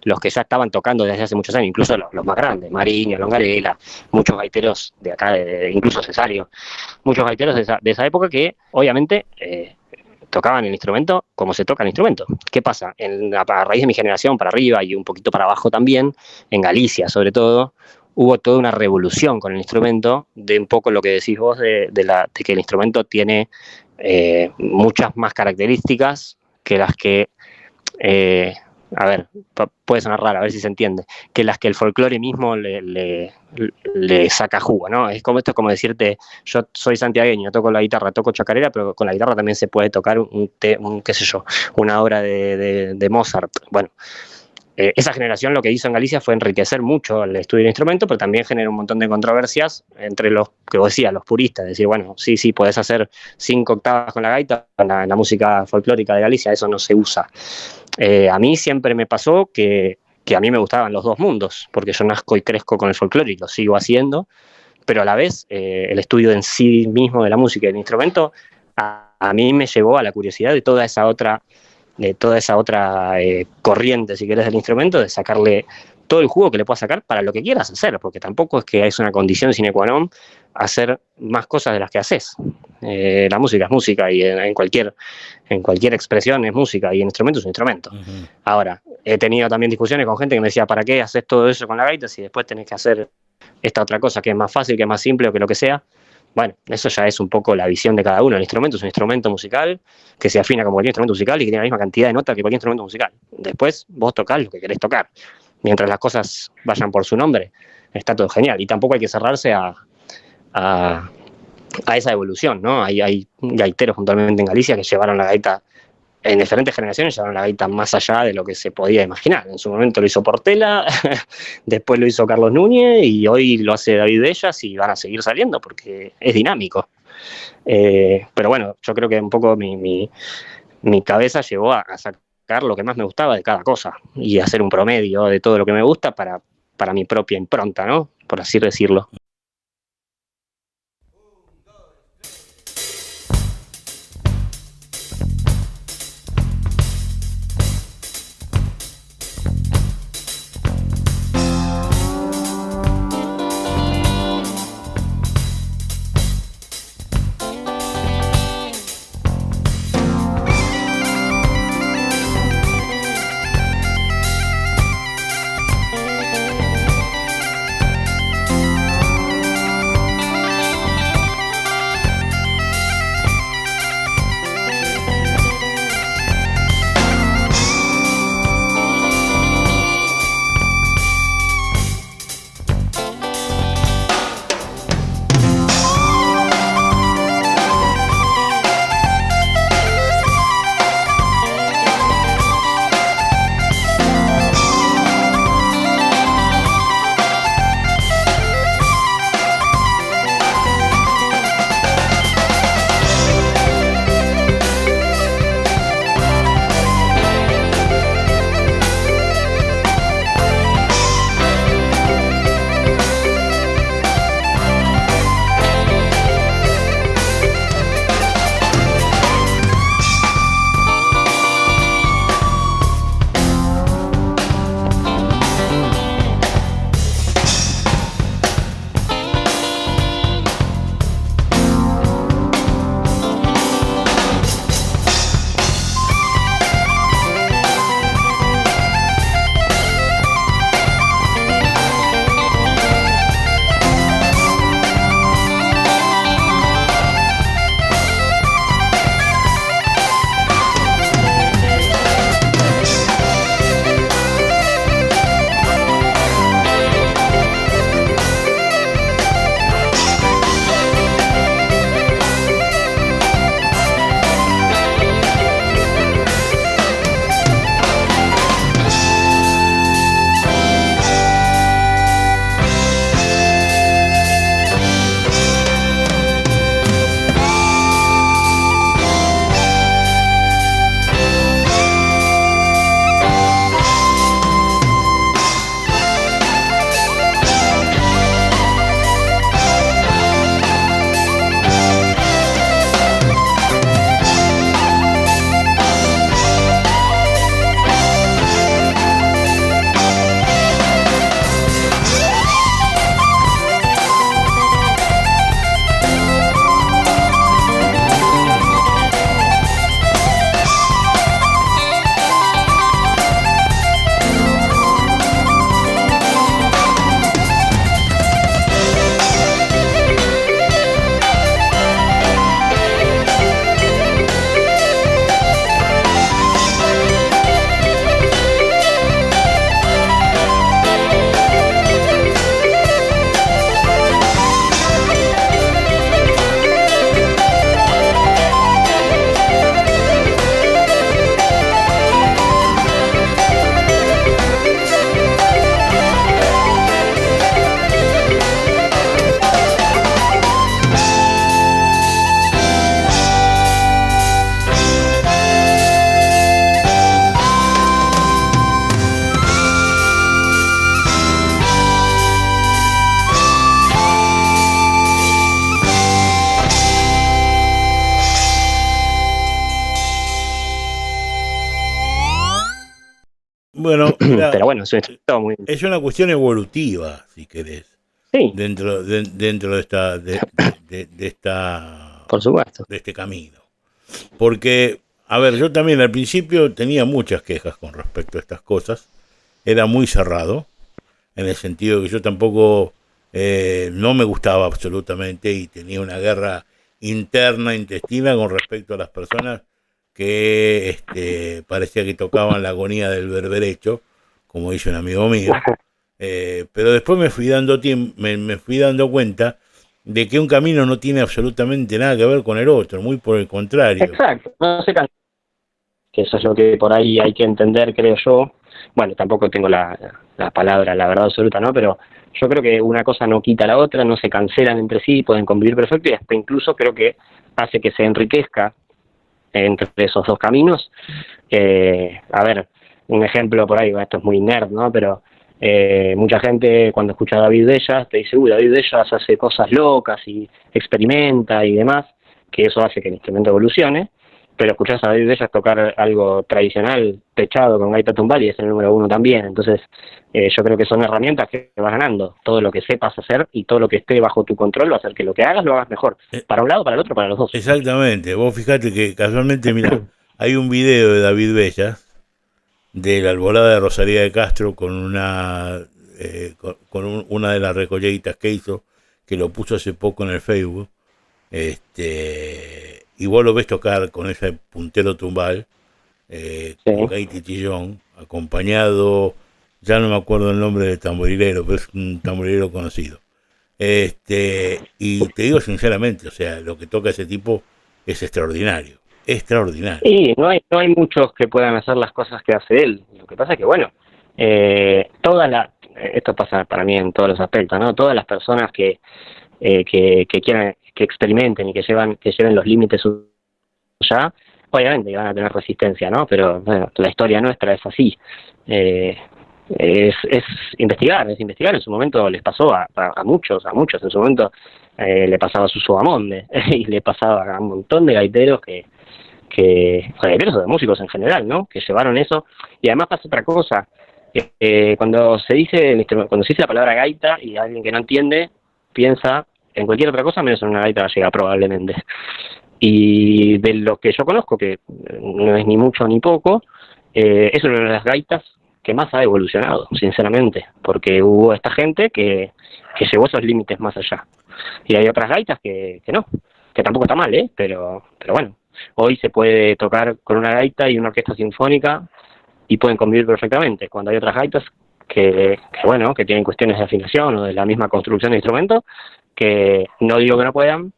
los que ya estaban tocando desde hace muchos años, incluso los más grandes, Mariño, Longarela, muchos gaiteros de acá, incluso Cesario, muchos gaiteros de esa época que obviamente tocaban el instrumento como se toca el instrumento. ¿Qué pasa? A raíz de mi generación para arriba y un poquito para abajo también, en Galicia sobre todo, hubo toda una revolución con el instrumento, de un poco lo que decís vos, de que el instrumento tiene muchas más características que las que a ver, puede sonar raro, a ver si se entiende, que las que el folclore mismo le saca jugo, ¿no? Esto es como decirte, yo soy santiagueño, toco la guitarra, toco chacarera, pero con la guitarra también se puede tocar qué sé yo, una obra de Mozart. Bueno, esa generación lo que hizo en Galicia fue enriquecer mucho el estudio del instrumento, pero también generó un montón de controversias entre los que vos decías, los puristas, decir, bueno, sí, podés hacer 5 octavas con la gaita, en la música folclórica de Galicia, eso no se usa. A mí siempre me pasó que a mí me gustaban los dos mundos, porque yo nazco y crezco con el folclore y lo sigo haciendo, pero a la vez el estudio en sí mismo de la música y del instrumento a mí me llevó a la curiosidad de toda esa otra corriente, si querés, del instrumento, de sacarle todo el jugo que le puedas sacar para lo que quieras hacer, porque tampoco es que es una condición sine qua non hacer más cosas de las que haces. La música es música y en cualquier expresión es música y el instrumento es un instrumento. Uh-huh. Ahora, he tenido también discusiones con gente que me decía, ¿para qué haces todo eso con la gaita si después tenés que hacer esta otra cosa que es más fácil, que es más simple o que lo que sea? Bueno, eso ya es un poco la visión de cada uno. El instrumento es un instrumento musical que se afina como cualquier instrumento musical y que tiene la misma cantidad de notas que cualquier instrumento musical. Después vos tocás lo que querés tocar. Mientras las cosas vayan por su nombre, está todo genial. Y tampoco hay que cerrarse a esa evolución, ¿no? Hay gaiteros puntualmente en Galicia que llevaron la gaita en diferentes generaciones llevaron la gaita más allá de lo que se podía imaginar. En su momento lo hizo Portela, después lo hizo Carlos Núñez y hoy lo hace David Bellas y van a seguir saliendo porque es dinámico. Pero bueno, yo creo que un poco mi cabeza llevó a sacar lo que más me gustaba de cada cosa y hacer un promedio de todo lo que me gusta para mi propia impronta, ¿no? Por así decirlo. Bueno, Pero bueno, es un instrumento muy... es una cuestión evolutiva, si querés, Sí, dentro de esta de esta por supuesto. de este camino. Porque, a ver, yo también al principio tenía muchas quejas con respecto a estas cosas. Era muy cerrado, en el sentido que yo tampoco no me gustaba absolutamente y tenía una guerra interna, intestina, con respecto a las personas que parecía que tocaban la agonía del berberecho, como dice un amigo mío. Pero después me fui me fui dando cuenta de que un camino no tiene absolutamente nada que ver con el otro, muy por el contrario. Exacto, no se cansa. que eso es lo que por ahí hay que entender, creo yo. Bueno, tampoco tengo la palabra, la verdad absoluta, ¿no? Pero yo creo que una cosa no quita la otra, no se cancelan entre sí, pueden convivir perfecto, y hasta incluso creo que hace que se enriquezca entre esos dos caminos. A ver, un ejemplo por ahí, esto es muy nerd, ¿no? Pero mucha gente cuando escucha a David Bellas te dice, David Bellas hace cosas locas y experimenta y demás, que eso hace que el instrumento evolucione. Pero escuchás a David Bellas tocar algo tradicional, techado, con gaita tumbal, y es el número 1 también. Entonces, yo creo que son herramientas que vas ganando. Todo lo que sepas hacer y todo lo que esté bajo tu control va a hacer que lo que hagas lo hagas mejor. Para un lado, para el otro, para los dos. Exactamente. Vos fijate que casualmente, mira, hay un video de David Bellas, de la Alborada de Rosalía de Castro, con una una de las recolleitas que hizo, que lo puso hace poco en el Facebook. Y vos lo ves tocar con ese puntero tumbal, con gaita y chillón, acompañado, ya no me acuerdo el nombre del tamborilero, pero es un tamborilero conocido. Y te digo sinceramente, o sea, lo que toca ese tipo es extraordinario, extraordinario. Sí, no hay muchos que puedan hacer las cosas que hace él. Lo que pasa es que, bueno, esto pasa para mí en todos los aspectos, ¿no? Todas las personas que quieran, que experimenten y que lleven los límites ya, obviamente van a tener resistencia, ¿no? Pero bueno, la historia nuestra es así. Es investigar. En su momento les pasó a muchos, en su momento le pasaba a Suso Bamonde y le pasaba a un montón de gaiteros gaiteros o de músicos en general, ¿no? Que llevaron eso. Y además pasa otra cosa, cuando se dice la palabra gaita y alguien que no entiende piensa en cualquier otra cosa menos en una gaita gallega probablemente. Y de lo que yo conozco, que no es ni mucho ni poco, es una de las gaitas que más ha evolucionado, sinceramente, porque hubo esta gente que llevó esos límites más allá. Y hay otras gaitas que no, que tampoco está mal, pero bueno, hoy se puede tocar con una gaita y una orquesta sinfónica y pueden convivir perfectamente, cuando hay otras gaitas que tienen cuestiones de afinación o de la misma construcción de instrumento, que no digo que no puedan,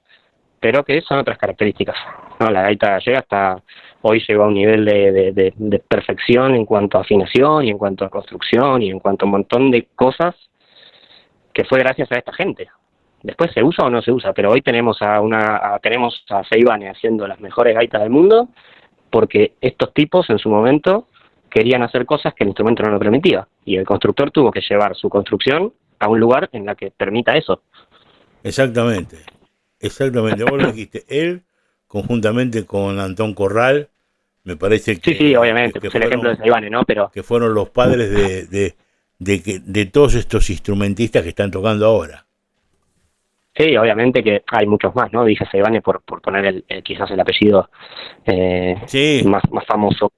pero que son otras características, ¿no? La gaita gallega hoy llegó a un nivel de perfección en cuanto a afinación y en cuanto a construcción y en cuanto a un montón de cosas que fue gracias a esta gente. Después se usa o no se usa, pero hoy tenemos a Seivane haciendo las mejores gaitas del mundo, porque estos tipos en su momento querían hacer cosas que el instrumento no lo permitía, y el constructor tuvo que llevar su construcción a un lugar en la que permita eso. Exactamente, vos lo dijiste, él conjuntamente con Antón Corral, me parece que... Sí, obviamente, que el ejemplo de Seivane, ¿no? Pero que fueron los padres de todos estos instrumentistas que están tocando ahora. Sí, obviamente que hay muchos más, ¿no? Dije Seivane por poner quizás el apellido más famoso.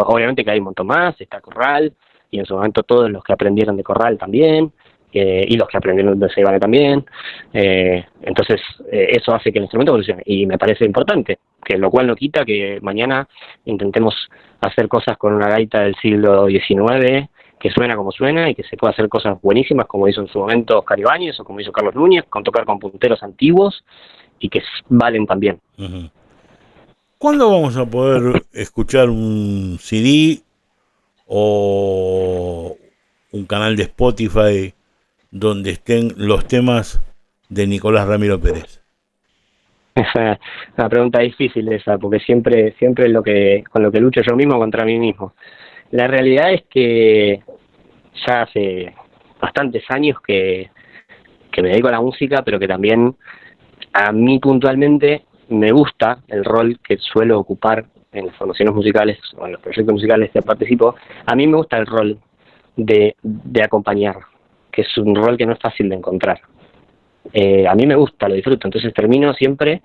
Obviamente que hay un montón más, está Corral, y en su momento todos los que aprendieron de Corral también, y los que aprendieron de Seivane también. Entonces, eso hace que el instrumento evolucione, y me parece importante, que lo cual no quita que mañana intentemos hacer cosas con una gaita del siglo XIX, que suena como suena, y que se pueda hacer cosas buenísimas, como hizo en su momento Oscar Ibáñez, o como hizo Carlos Núñez, con tocar con punteros antiguos, y que valen también. Uh-huh. ¿Cuándo vamos a poder escuchar un CD o un canal de Spotify donde estén los temas de Nicolás Ramiro Pérez? Es una pregunta difícil esa, porque siempre con lo que lucho yo mismo contra mí mismo. La realidad es que ya hace bastantes años que me dedico a la música, pero que también a mí puntualmente me gusta el rol que suelo ocupar en las formaciones musicales o en los proyectos musicales que participo. A mí me gusta el rol de acompañar, que es un rol que no es fácil de encontrar. A mí me gusta, lo disfruto, entonces termino siempre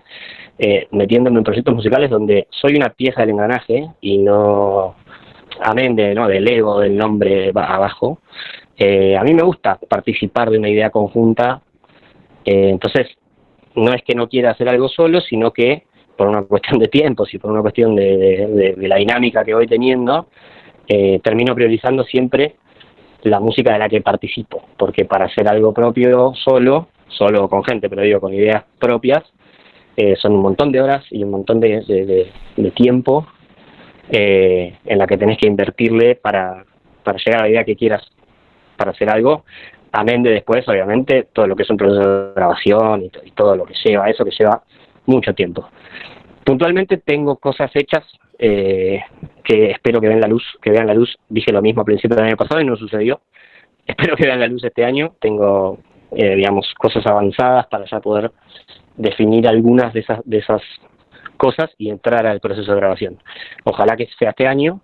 metiéndome en proyectos musicales donde soy una pieza del engranaje y no, amén del ego, del nombre abajo. A mí me gusta participar de una idea conjunta, entonces no es que no quiera hacer algo solo, sino que por una cuestión de tiempos y por una cuestión de la dinámica que voy teniendo, termino priorizando siempre la música de la que participo, porque para hacer algo propio solo con gente, pero digo con ideas propias, son un montón de horas y un montón de tiempo en la que tenés que invertirle para llegar a la idea que quieras para hacer algo, amén de después, obviamente, todo lo que es un proceso de grabación y todo lo que lleva eso, que lleva mucho tiempo. Puntualmente tengo cosas hechas que espero que vean la luz. Dije lo mismo a principios del año pasado y no sucedió. Espero que vean la luz este año. Tengo, digamos, cosas avanzadas para ya poder definir algunas de esas cosas y entrar al proceso de grabación. Ojalá que sea este año.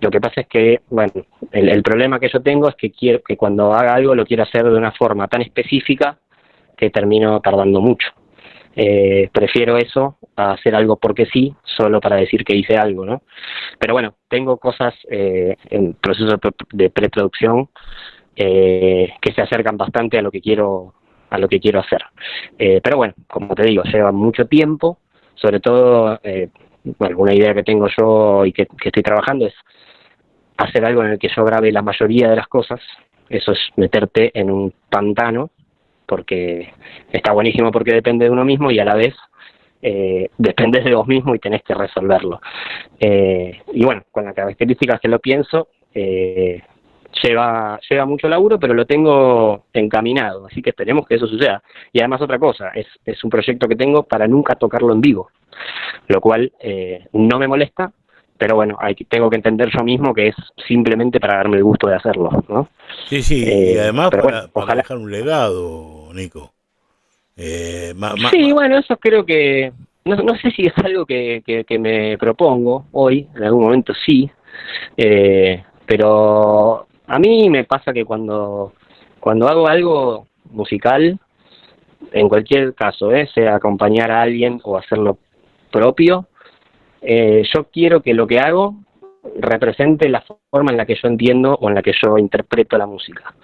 Lo que pasa es que, bueno, el problema que yo tengo es que quiero que cuando haga algo lo quiero hacer de una forma tan específica que termino tardando mucho. Prefiero eso a hacer algo porque sí, solo para decir que hice algo, ¿no? Pero bueno, tengo cosas en proceso de preproducción que se acercan bastante a lo que quiero hacer. Pero bueno, como te digo, lleva mucho tiempo, sobre todo, bueno, una idea que tengo yo y que estoy trabajando es hacer algo en el que yo grabe la mayoría de las cosas. Eso es meterte en un pantano, porque está buenísimo porque depende de uno mismo y a la vez dependes de vos mismo y tenés que resolverlo. Y bueno, con las características que lo pienso, lleva mucho laburo, pero lo tengo encaminado, así que esperemos que eso suceda. Y además otra cosa, es un proyecto que tengo para nunca tocarlo en vivo, lo cual no me molesta, pero bueno, tengo que entender yo mismo que es simplemente para darme el gusto de hacerlo, ¿no? Sí, y además para ojalá dejar un legado, Nico. Sí, bueno, eso creo que... No sé si es algo que me propongo hoy, en algún momento sí, pero a mí me pasa que cuando hago algo musical, en cualquier caso, sea acompañar a alguien o hacerlo propio, yo quiero que lo que hago represente la forma en la que yo entiendo o en la que yo interpreto la música.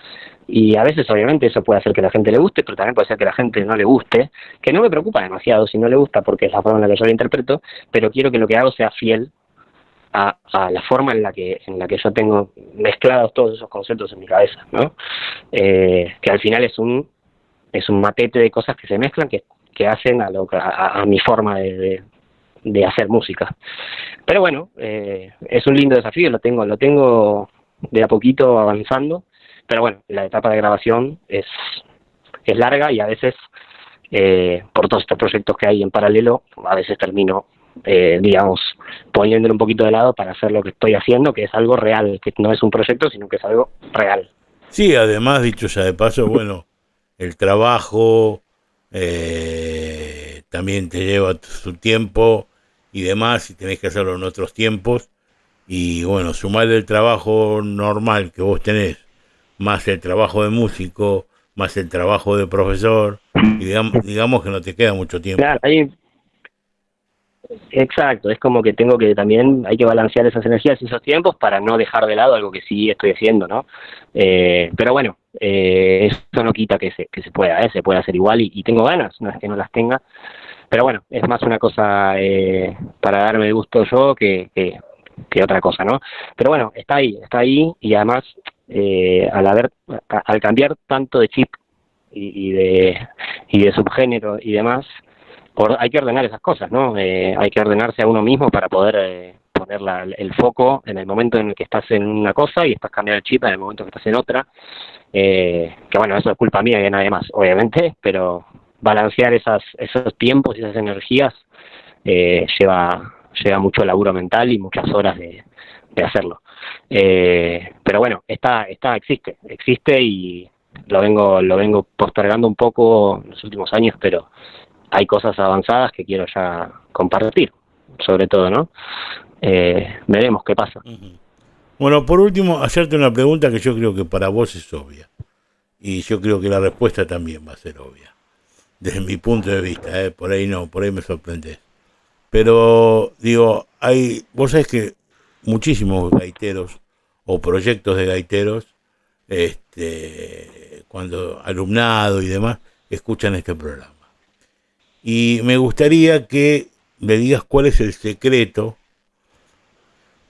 Y a veces, obviamente, eso puede hacer que a la gente le guste, pero también puede ser que a la gente no le guste, que no me preocupa demasiado si no le gusta porque es la forma en la que yo lo interpreto, pero quiero que lo que hago sea fiel a la forma en la que yo tengo mezclados todos esos conceptos en mi cabeza, ¿no? Que al final es un matete de cosas que se mezclan que hacen a mi forma de hacer música. Pero bueno, es un lindo desafío, lo tengo de a poquito avanzando, pero bueno, la etapa de grabación es larga y a veces, por todos estos proyectos que hay en paralelo, a veces termino, digamos, poniéndolo un poquito de lado para hacer lo que estoy haciendo, que es algo real, que no es un proyecto, sino que es algo real. Sí, además, dicho ya de paso, bueno, el trabajo también te lleva su tiempo y demás, y tenés que hacerlo en otros tiempos. Y bueno, sumarle el trabajo normal que vos tenés, más el trabajo de músico, más el trabajo de profesor, y digamos que no te queda mucho tiempo. Claro, exacto, es como que hay que balancear esas energías y esos tiempos para no dejar de lado algo que sí estoy haciendo, ¿no? Pero bueno, eso no quita que se pueda, se puede hacer igual y tengo ganas, no es que no las tenga, pero bueno, es más una cosa para darme el gusto yo que otra cosa, ¿no? Pero bueno, está ahí y además al cambiar tanto de chip y de subgénero y demás, hay que ordenar esas cosas, ¿no? Hay que ordenarse a uno mismo para poder poner el foco en el momento en el que estás en una cosa y después cambiar el chip en el momento que estás en otra. Que bueno, eso es culpa mía y de nadie más, obviamente, pero balancear esos tiempos y esas energías lleva mucho laburo mental y muchas horas de hacerlo. Pero bueno, existe y lo vengo postergando un poco en los últimos años, pero hay cosas avanzadas que quiero ya compartir, sobre todo, ¿no? Veremos qué pasa. Bueno, por último, hacerte una pregunta que yo creo que para vos es obvia. Y yo creo que la respuesta también va a ser obvia. Desde mi punto de vista, por ahí no, por ahí me sorprendés. Pero, digo, vos sabés que muchísimos gaiteros o proyectos de gaiteros, cuando alumnado y demás, escuchan este programa. Y me gustaría que me digas cuál es el secreto,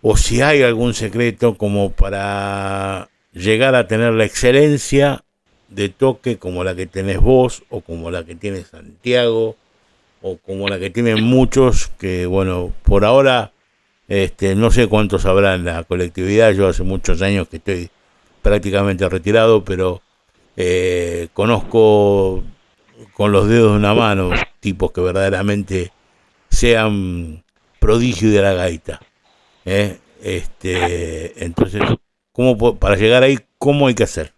o si hay algún secreto como para llegar a tener la excelencia de toque como la que tenés vos, o como la que tiene Santiago, o como la que tienen muchos que, bueno, por ahora No sé cuántos habrá en la colectividad, yo hace muchos años que estoy prácticamente retirado, pero conozco con los dedos de una mano tipos que verdaderamente sean prodigio de la gaita. Entonces, para llegar ahí, ¿cómo hay que hacer?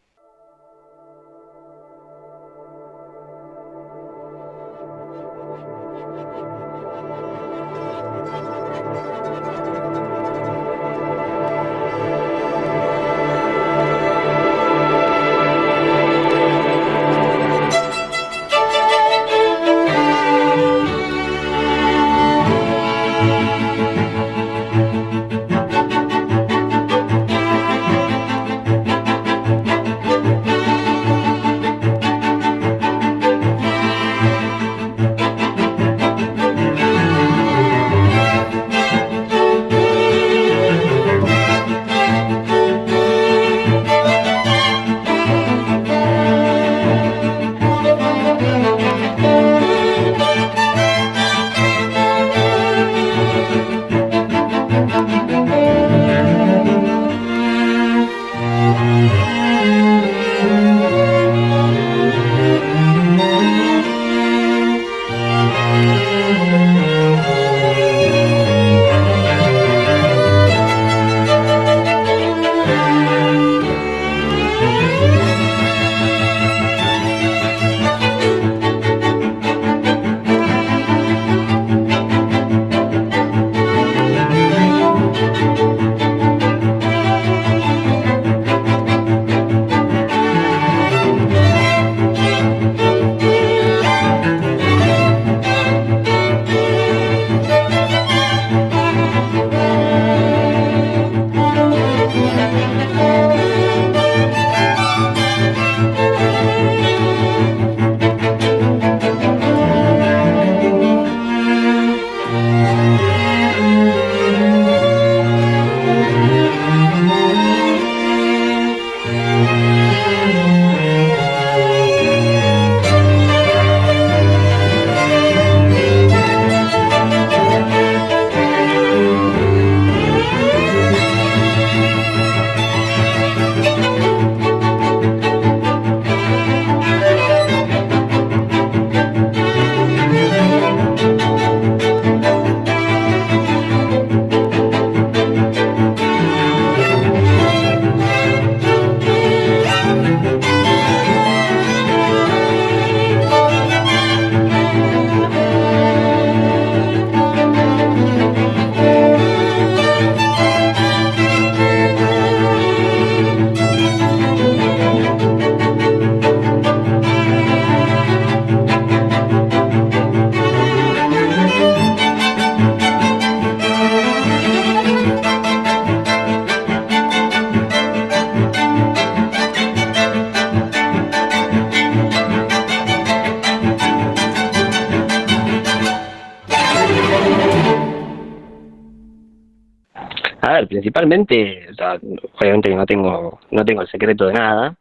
A ver, principalmente, o sea, obviamente que no tengo el secreto de nada.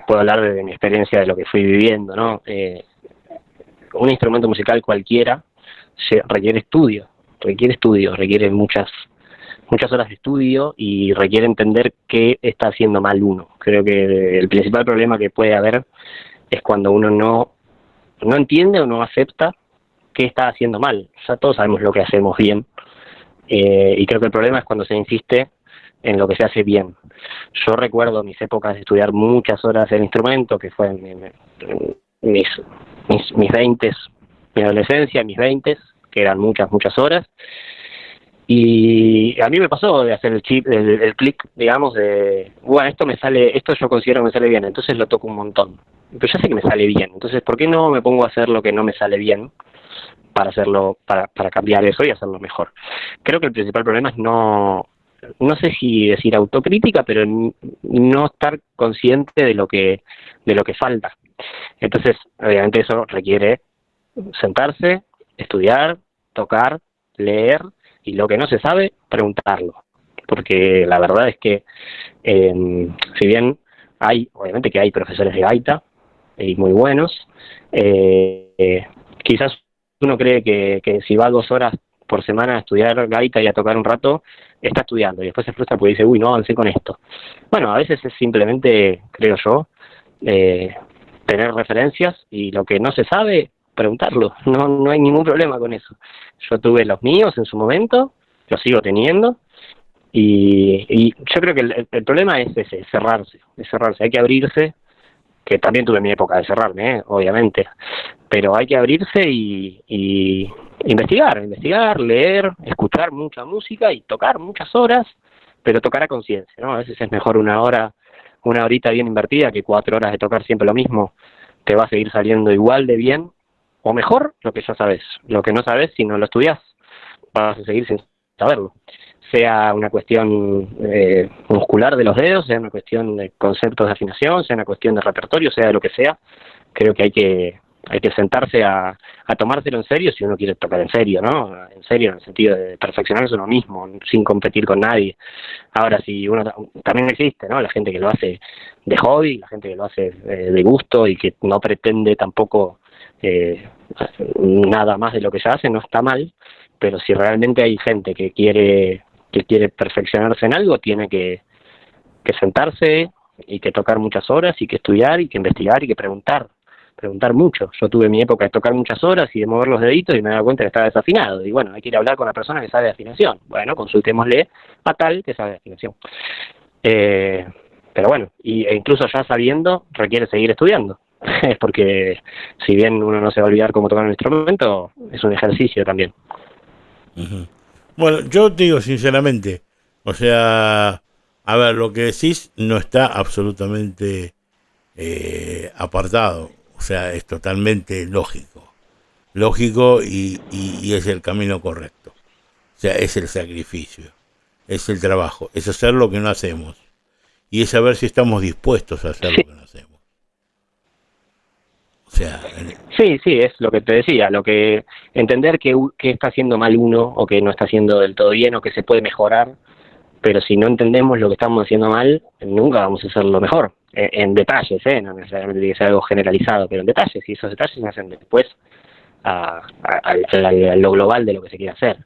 Puedo hablar de mi experiencia, de lo que fui viviendo, ¿no? Un instrumento musical cualquiera requiere estudio, requiere muchas horas de estudio y requiere entender qué está haciendo mal uno. Creo que el principal problema que puede haber es cuando uno no entiende o no acepta qué está haciendo mal. Ya todos sabemos lo que hacemos bien, y creo que el problema es cuando se insiste en lo que se hace bien. Yo recuerdo mis épocas de estudiar muchas horas el instrumento, que fue en mis 20s, mi adolescencia, mis 20s, que eran muchas horas. Y a mí me pasó de hacer el clic, digamos, de, bueno, esto yo considero que me sale bien, entonces lo toco un montón. Pero ya sé que me sale bien, entonces ¿por qué no me pongo a hacer lo que no me sale bien para hacerlo, para cambiar eso y hacerlo mejor? Creo que el principal problema es no sé si decir autocrítica, pero no estar consciente de lo que falta. Entonces, obviamente eso requiere sentarse, estudiar, tocar, leer, y lo que no se sabe, preguntarlo. Porque la verdad es que, si bien obviamente que hay profesores de gaita, y muy buenos, quizás uno cree que si va 2 horas por semana a estudiar gaita y a tocar un rato, está estudiando y después se frustra porque dice, uy, no avancé con esto. Bueno, a veces es simplemente, creo yo, tener referencias y lo que no se sabe, preguntarlo. No hay ningún problema con eso. Yo tuve los míos en su momento, los sigo teniendo, y yo creo que el problema es ese, es cerrarse, hay que abrirse, que también tuve mi época de cerrarme, obviamente, pero hay que abrirse y investigar, leer, escuchar mucha música y tocar muchas horas, pero tocar a conciencia, ¿no? A veces es mejor una horita bien invertida que 4 horas de tocar siempre lo mismo. Te va a seguir saliendo igual de bien o mejor lo que ya sabes. Lo que no sabes, si no lo estudias, vas a seguir sin saberlo. Sea una cuestión muscular de los dedos, sea una cuestión de conceptos de afinación, sea una cuestión de repertorio, sea de lo que sea. Creo que hay que sentarse a tomárselo en serio si uno quiere tocar en serio, ¿no? En serio, en el sentido de perfeccionarse uno mismo, sin competir con nadie. Ahora, si uno también existe, ¿no? La gente que lo hace de hobby, la gente que lo hace de gusto y que no pretende tampoco nada más de lo que ya hace, no está mal, pero si realmente hay gente que quiere perfeccionarse en algo, tiene que sentarse y que tocar muchas horas y que estudiar y que investigar y que preguntar mucho. Yo tuve mi época de tocar muchas horas y de mover los deditos y me daba cuenta que estaba desafinado. Y bueno, hay que ir a hablar con la persona que sabe de afinación. Bueno, consultémosle a tal que sabe de afinación. Pero bueno, e incluso ya sabiendo, requiere seguir estudiando. Porque si bien uno no se va a olvidar cómo tocar un instrumento, es un ejercicio también. Uh-huh. Bueno, yo te digo sinceramente, o sea, a ver, lo que decís no está absolutamente apartado. O sea, es totalmente lógico y es el camino correcto. O sea, es el sacrificio, es el trabajo, es hacer lo que no hacemos y es saber si estamos dispuestos a hacer lo que no hacemos. O sea, sí, es lo que te decía, entender que está haciendo mal uno o que no está haciendo del todo bien o que se puede mejorar, pero si no entendemos lo que estamos haciendo mal, nunca vamos a hacerlo mejor. En detalles, no necesariamente tiene que ser algo generalizado, pero en detalles, y esos detalles se hacen después a lo global de lo que se quiere hacer.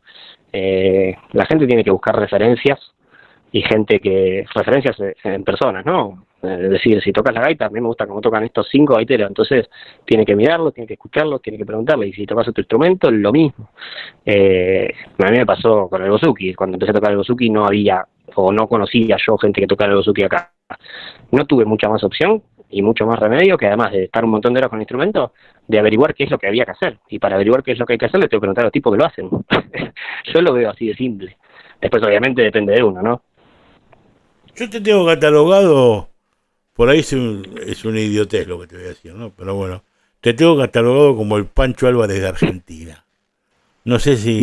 La gente tiene que buscar referencias y referencias en personas, ¿no? Es decir, si tocas la gaita, a mí me gusta cómo tocan estos 5 gaiteros, entonces tiene que mirarlo, tiene que escucharlo, tiene que preguntarle, y si tocas otro instrumento, lo mismo. A mí me pasó con el bouzouki, cuando empecé a tocar el bouzouki no había, o no conocía yo gente que tocara el bouzouki acá. No tuve mucha más opción y mucho más remedio que además de estar un montón de horas con el instrumento, de averiguar qué es lo que había que hacer. Y para averiguar qué es lo que hay que hacer, le tengo que preguntar a los tipos que lo hacen. Yo lo veo así de simple. Después obviamente depende de uno, ¿no? Yo te tengo catalogado, por ahí es una idiotez lo que te voy a decir, ¿no? Pero bueno, te tengo catalogado como el Pancho Álvarez de Argentina. No sé si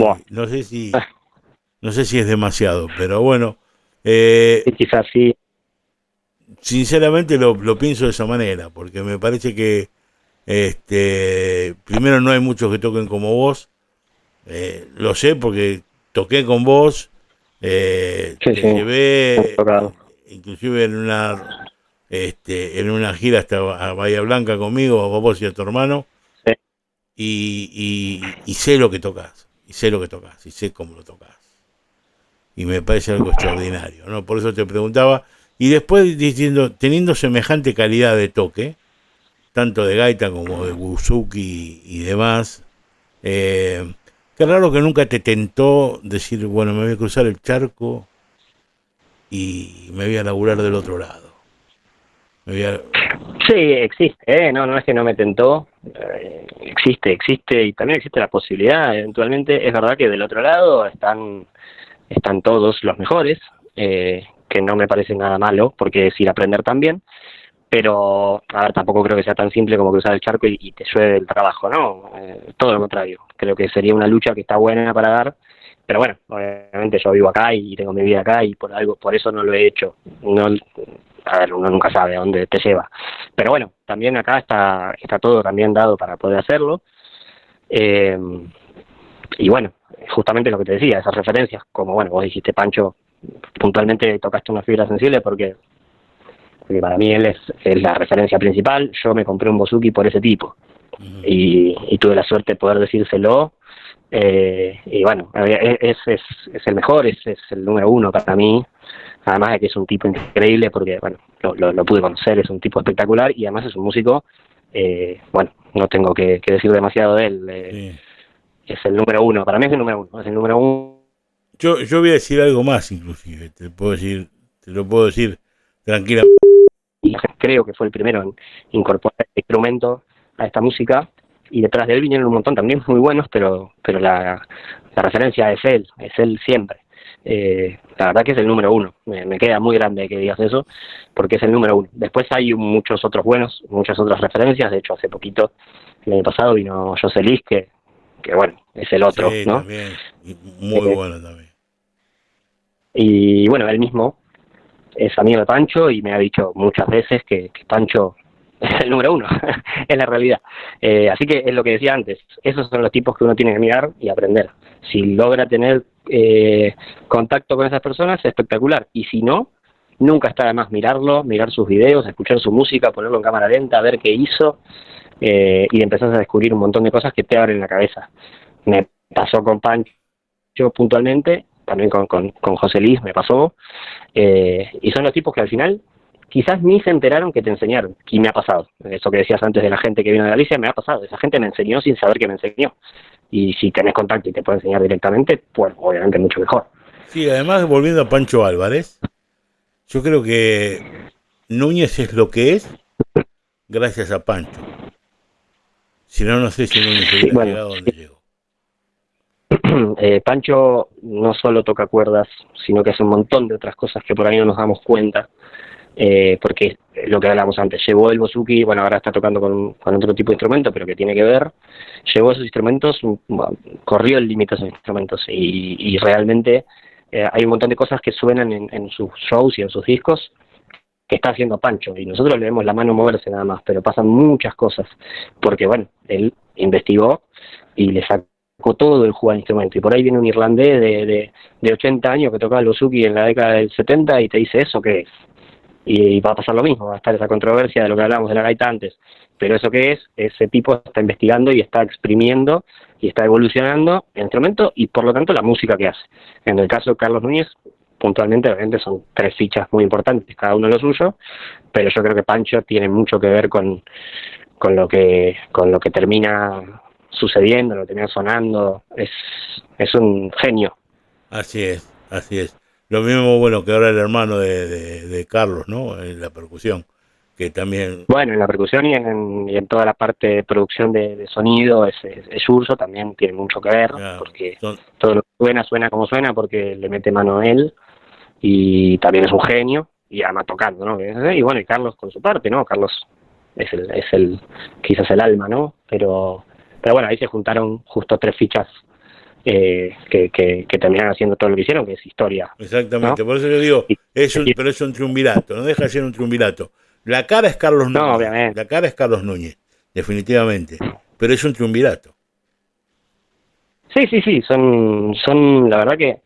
es demasiado, pero bueno. Quizás sí. Sinceramente lo pienso de esa manera, porque me parece que primero no hay muchos que toquen como vos. Lo sé porque toqué con vos, te llevé inclusive en una gira hasta a Bahía Blanca conmigo, a vos y a tu hermano, y sé lo que tocas, y sé cómo lo tocas, y me parece algo extraordinario, ¿no? Por eso te preguntaba. Y después diciendo, teniendo semejante calidad de toque, tanto de gaita como de bouzouki y demás, qué raro que nunca te tentó decir, bueno, me voy a cruzar el charco y me voy a laburar del otro lado. Sí, existe, no es que no me tentó, existe y también existe la posibilidad, eventualmente, es verdad que del otro lado están todos los mejores, que no me parece nada malo, porque es ir a aprender también, pero a ver, tampoco creo que sea tan simple como cruzar el charco y te llueve el trabajo, ¿no? Todo lo contrario, creo que sería una lucha que está buena para dar, pero bueno, obviamente yo vivo acá y tengo mi vida acá y por eso no lo he hecho. No, a ver, uno nunca sabe a dónde te lleva, pero bueno, también acá está todo también dado para poder hacerlo, y bueno, justamente lo que te decía, esas referencias, como bueno, vos dijiste, Pancho, puntualmente tocaste una fibra sensible porque para mí él es la referencia principal. Yo me compré un bouzouki por ese tipo, y tuve la suerte de poder decírselo Y bueno, es el mejor, es el número uno para mí. Además de que es un tipo increíble, porque bueno, lo pude conocer, es un tipo espectacular y además es un músico, bueno, no tengo que decir demasiado de él. Sí. Es el número uno, para mí es el número uno, es el número uno. Yo voy a decir algo más, inclusive, te lo puedo decir tranquilamente. Y creo que fue el primero en incorporar este instrumento a esta música, y detrás de él vinieron un montón también muy buenos, pero la referencia es él siempre. La verdad que es el número uno, me queda muy grande que digas eso, porque es el número uno. Después hay muchos otros buenos, muchas otras referencias. De hecho, hace poquito, el año pasado, vino José Luis, que bueno, es el otro, Sí, ¿no? También, muy bueno también. Y bueno, él mismo es amigo de Pancho y me ha dicho muchas veces que Pancho es el número uno, es la realidad. Así que es lo que decía antes, esos son los tipos que uno tiene que mirar y aprender. Si logra tener contacto con esas personas, es espectacular. Y si no, nunca está de más mirarlo, mirar sus videos, escuchar su música, ponerlo en cámara lenta, ver qué hizo, y empezás a descubrir un montón de cosas que te abren la cabeza. Me pasó con Pancho puntualmente, también con José Luis me pasó, y son los tipos que al final quizás ni se enteraron que te enseñaron, y me ha pasado. Eso que decías antes de la gente que vino de Galicia, me ha pasado. Esa gente me enseñó sin saber que me enseñó. Y si tenés contacto y te puede enseñar directamente, pues obviamente mucho mejor. Sí, además, volviendo a Pancho Álvarez, yo creo que Núñez es lo que es gracias a Pancho. Si no, no sé si Núñez hubiera llegado donde llegó. Pancho no solo toca cuerdas, sino que hace un montón de otras cosas que por ahí no nos damos cuenta, porque lo que hablamos antes, llevó el bouzouki, bueno, ahora está tocando con otro tipo de instrumento, pero que tiene que ver, llevó esos instrumentos, corrió el límite de esos instrumentos, y realmente hay un montón de cosas que suenan en sus shows y en sus discos que está haciendo Pancho, y nosotros le vemos la mano moverse nada más, pero pasan muchas cosas, porque bueno, él investigó y le sacó todo el juego al instrumento, y por ahí viene un irlandés de 80 años que tocaba el bouzouki en la década del 70 y te dice, ¿eso qué es? Y va a pasar lo mismo, va a estar esa controversia de lo que hablábamos de la gaita antes, pero ¿eso qué es? Ese tipo está investigando y está exprimiendo y está evolucionando el instrumento y por lo tanto la música que hace. En el caso de Carlos Núñez, puntualmente, obviamente son 3 fichas muy importantes, cada uno lo suyo, pero yo creo que Pancho tiene mucho que ver con lo que termina sucediendo, lo que termina sonando. Es un genio. Así es. Lo mismo, bueno, que ahora el hermano de Carlos, ¿no? En la percusión, que también... Bueno, en la percusión y en toda la parte de producción de sonido, es Urso, también tiene mucho que ver, porque todo lo que suena como suena, porque le mete mano a él, y también es un genio, y además tocando, ¿no? Y bueno, y Carlos con su parte, ¿no? Carlos es quizás el alma, ¿no? Pero bueno, ahí se juntaron justo 3 fichas que terminaron haciendo todo lo que hicieron, que es historia. Exactamente, ¿no? Por eso yo digo, pero es un triunvirato, no deja de ser un triunvirato. La cara es Carlos Núñez, no, obviamente. La cara es Carlos Núñez, definitivamente, pero es un triunvirato. Sí, son la verdad que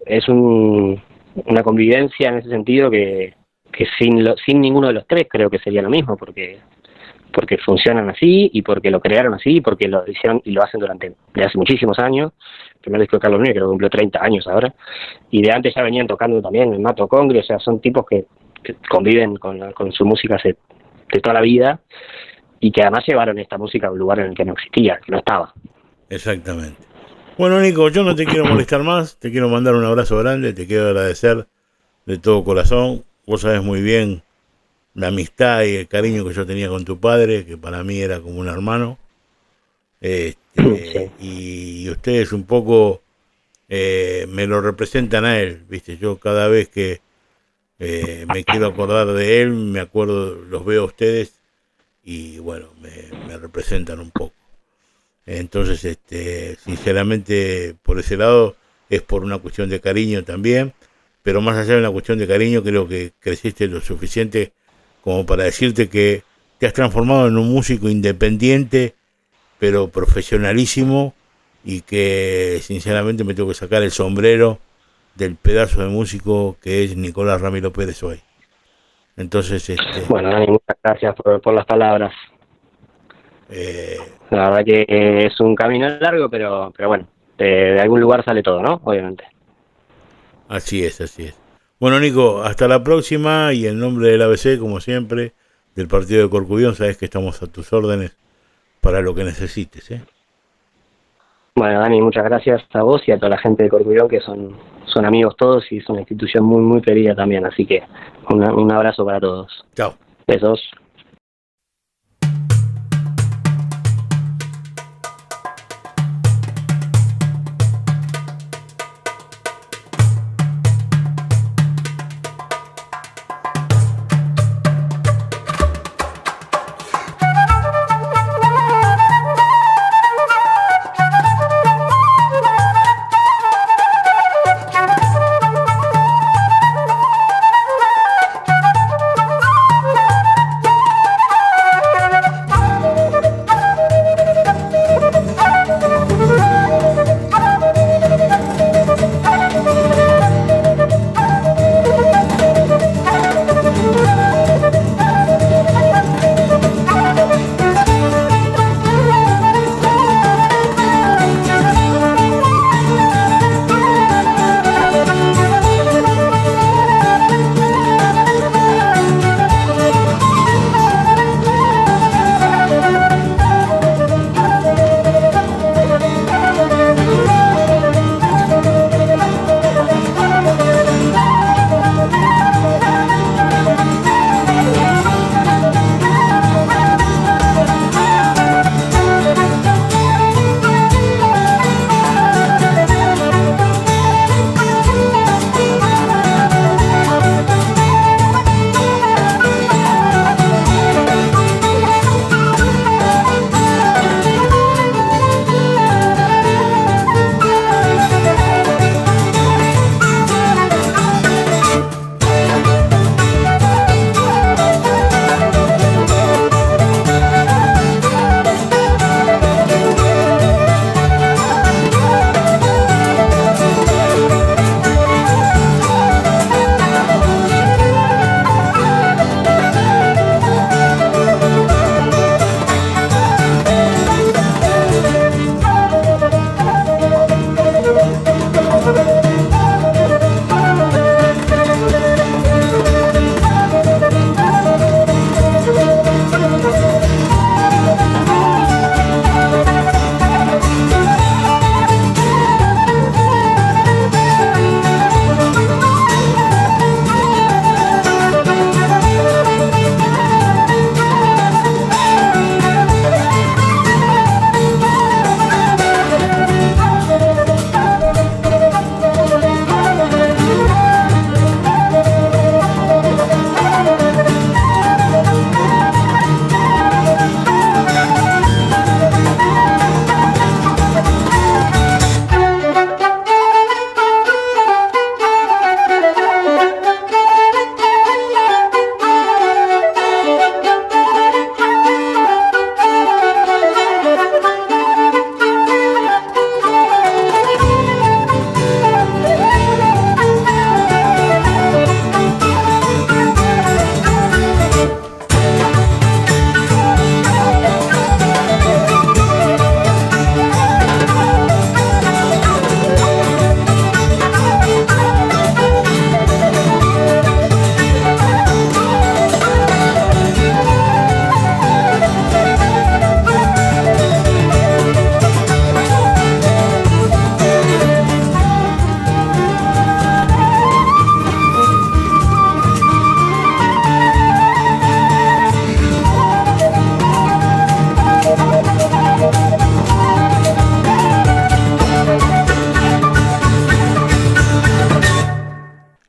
es una convivencia en ese sentido que sin ninguno de los 3 creo que sería lo mismo, porque funcionan así y porque lo crearon así y porque lo hicieron y lo hacen de hace muchísimos años. El primer disco de Carlos Núñez creo que cumplió 30 años ahora, y de antes ya venían tocando también en Mato Congre, o sea, son tipos que conviven con su música de toda la vida, y que además llevaron esta música a un lugar en el que no existía, que no estaba. Exactamente. Bueno, Nico, yo no te quiero molestar más, te quiero mandar un abrazo grande, te quiero agradecer de todo corazón. Vos sabés muy bien la amistad y el cariño que yo tenía con tu padre, que para mí era como un hermano. Sí. Y ustedes un poco me lo representan a él, ¿viste? Yo cada vez que me quiero acordar de él, me acuerdo, los veo a ustedes y bueno, me representan un poco. Entonces, sinceramente, por ese lado es por una cuestión de cariño también, pero más allá de una cuestión de cariño, creo que creciste lo suficiente como para decirte que te has transformado en un músico independiente, pero profesionalísimo, y que sinceramente me tengo que sacar el sombrero del pedazo de músico que es Nicolás Ramiro Pérez hoy. Entonces, Bueno, Dani, muchas gracias por las palabras. La verdad que es un camino largo, pero bueno, de algún lugar sale todo, ¿no? Obviamente. Así es, así es. Bueno, Nico, hasta la próxima y en nombre del ABC, como siempre, del partido de Corcubión, sabes que estamos a tus órdenes para lo que necesites, ¿eh? Bueno, Dani, muchas gracias a vos y a toda la gente de Corcubión, que son amigos todos y es una institución muy, muy querida también. Así que un abrazo para todos. Chao. Besos.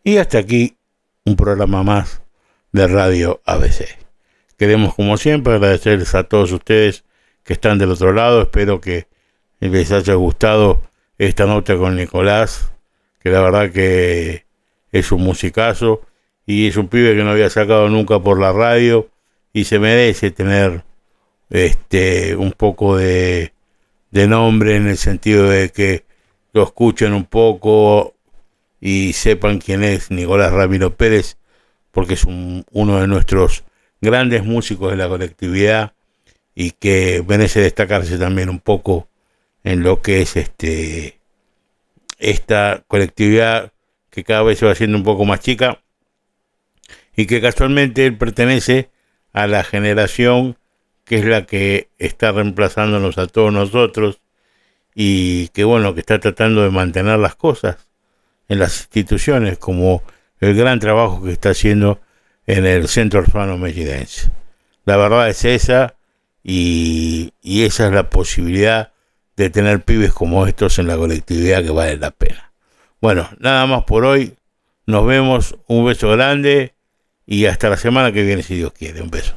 Y hasta aquí un programa más de Radio ABC. Queremos, como siempre, agradecerles a todos ustedes que están del otro lado. Espero que les haya gustado esta nota con Nicolás, que la verdad que es un musicazo y es un pibe que no había sacado nunca por la radio y se merece tener un poco de nombre, en el sentido de que lo escuchen un poco y sepan quién es Nicolás Ramiro Pérez, porque es uno de nuestros grandes músicos de la colectividad y que merece destacarse también un poco en lo que es esta colectividad que cada vez se va haciendo un poco más chica y que casualmente él pertenece a la generación que es la que está reemplazándonos a todos nosotros y que bueno, que está tratando de mantener las cosas en las instituciones, como el gran trabajo que está haciendo en el Centro Orfano Mejidense. La verdad es esa, y esa es la posibilidad de tener pibes como estos en la colectividad, que vale la pena. Bueno, nada más por hoy. Nos vemos, un beso grande y hasta la semana que viene, si Dios quiere. Un beso.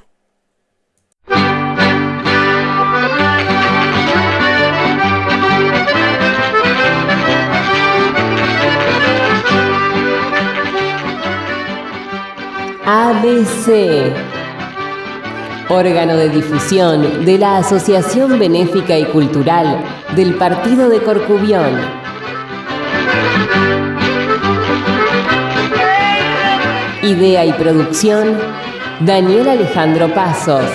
ABC, órgano de difusión de la Asociación Benéfica y Cultural del Partido de Corcubión. Idea y producción, Daniel Alejandro Pasos.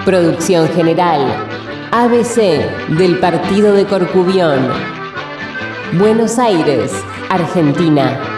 Producción general, ABC del Partido de Corcubión. Buenos Aires, Argentina.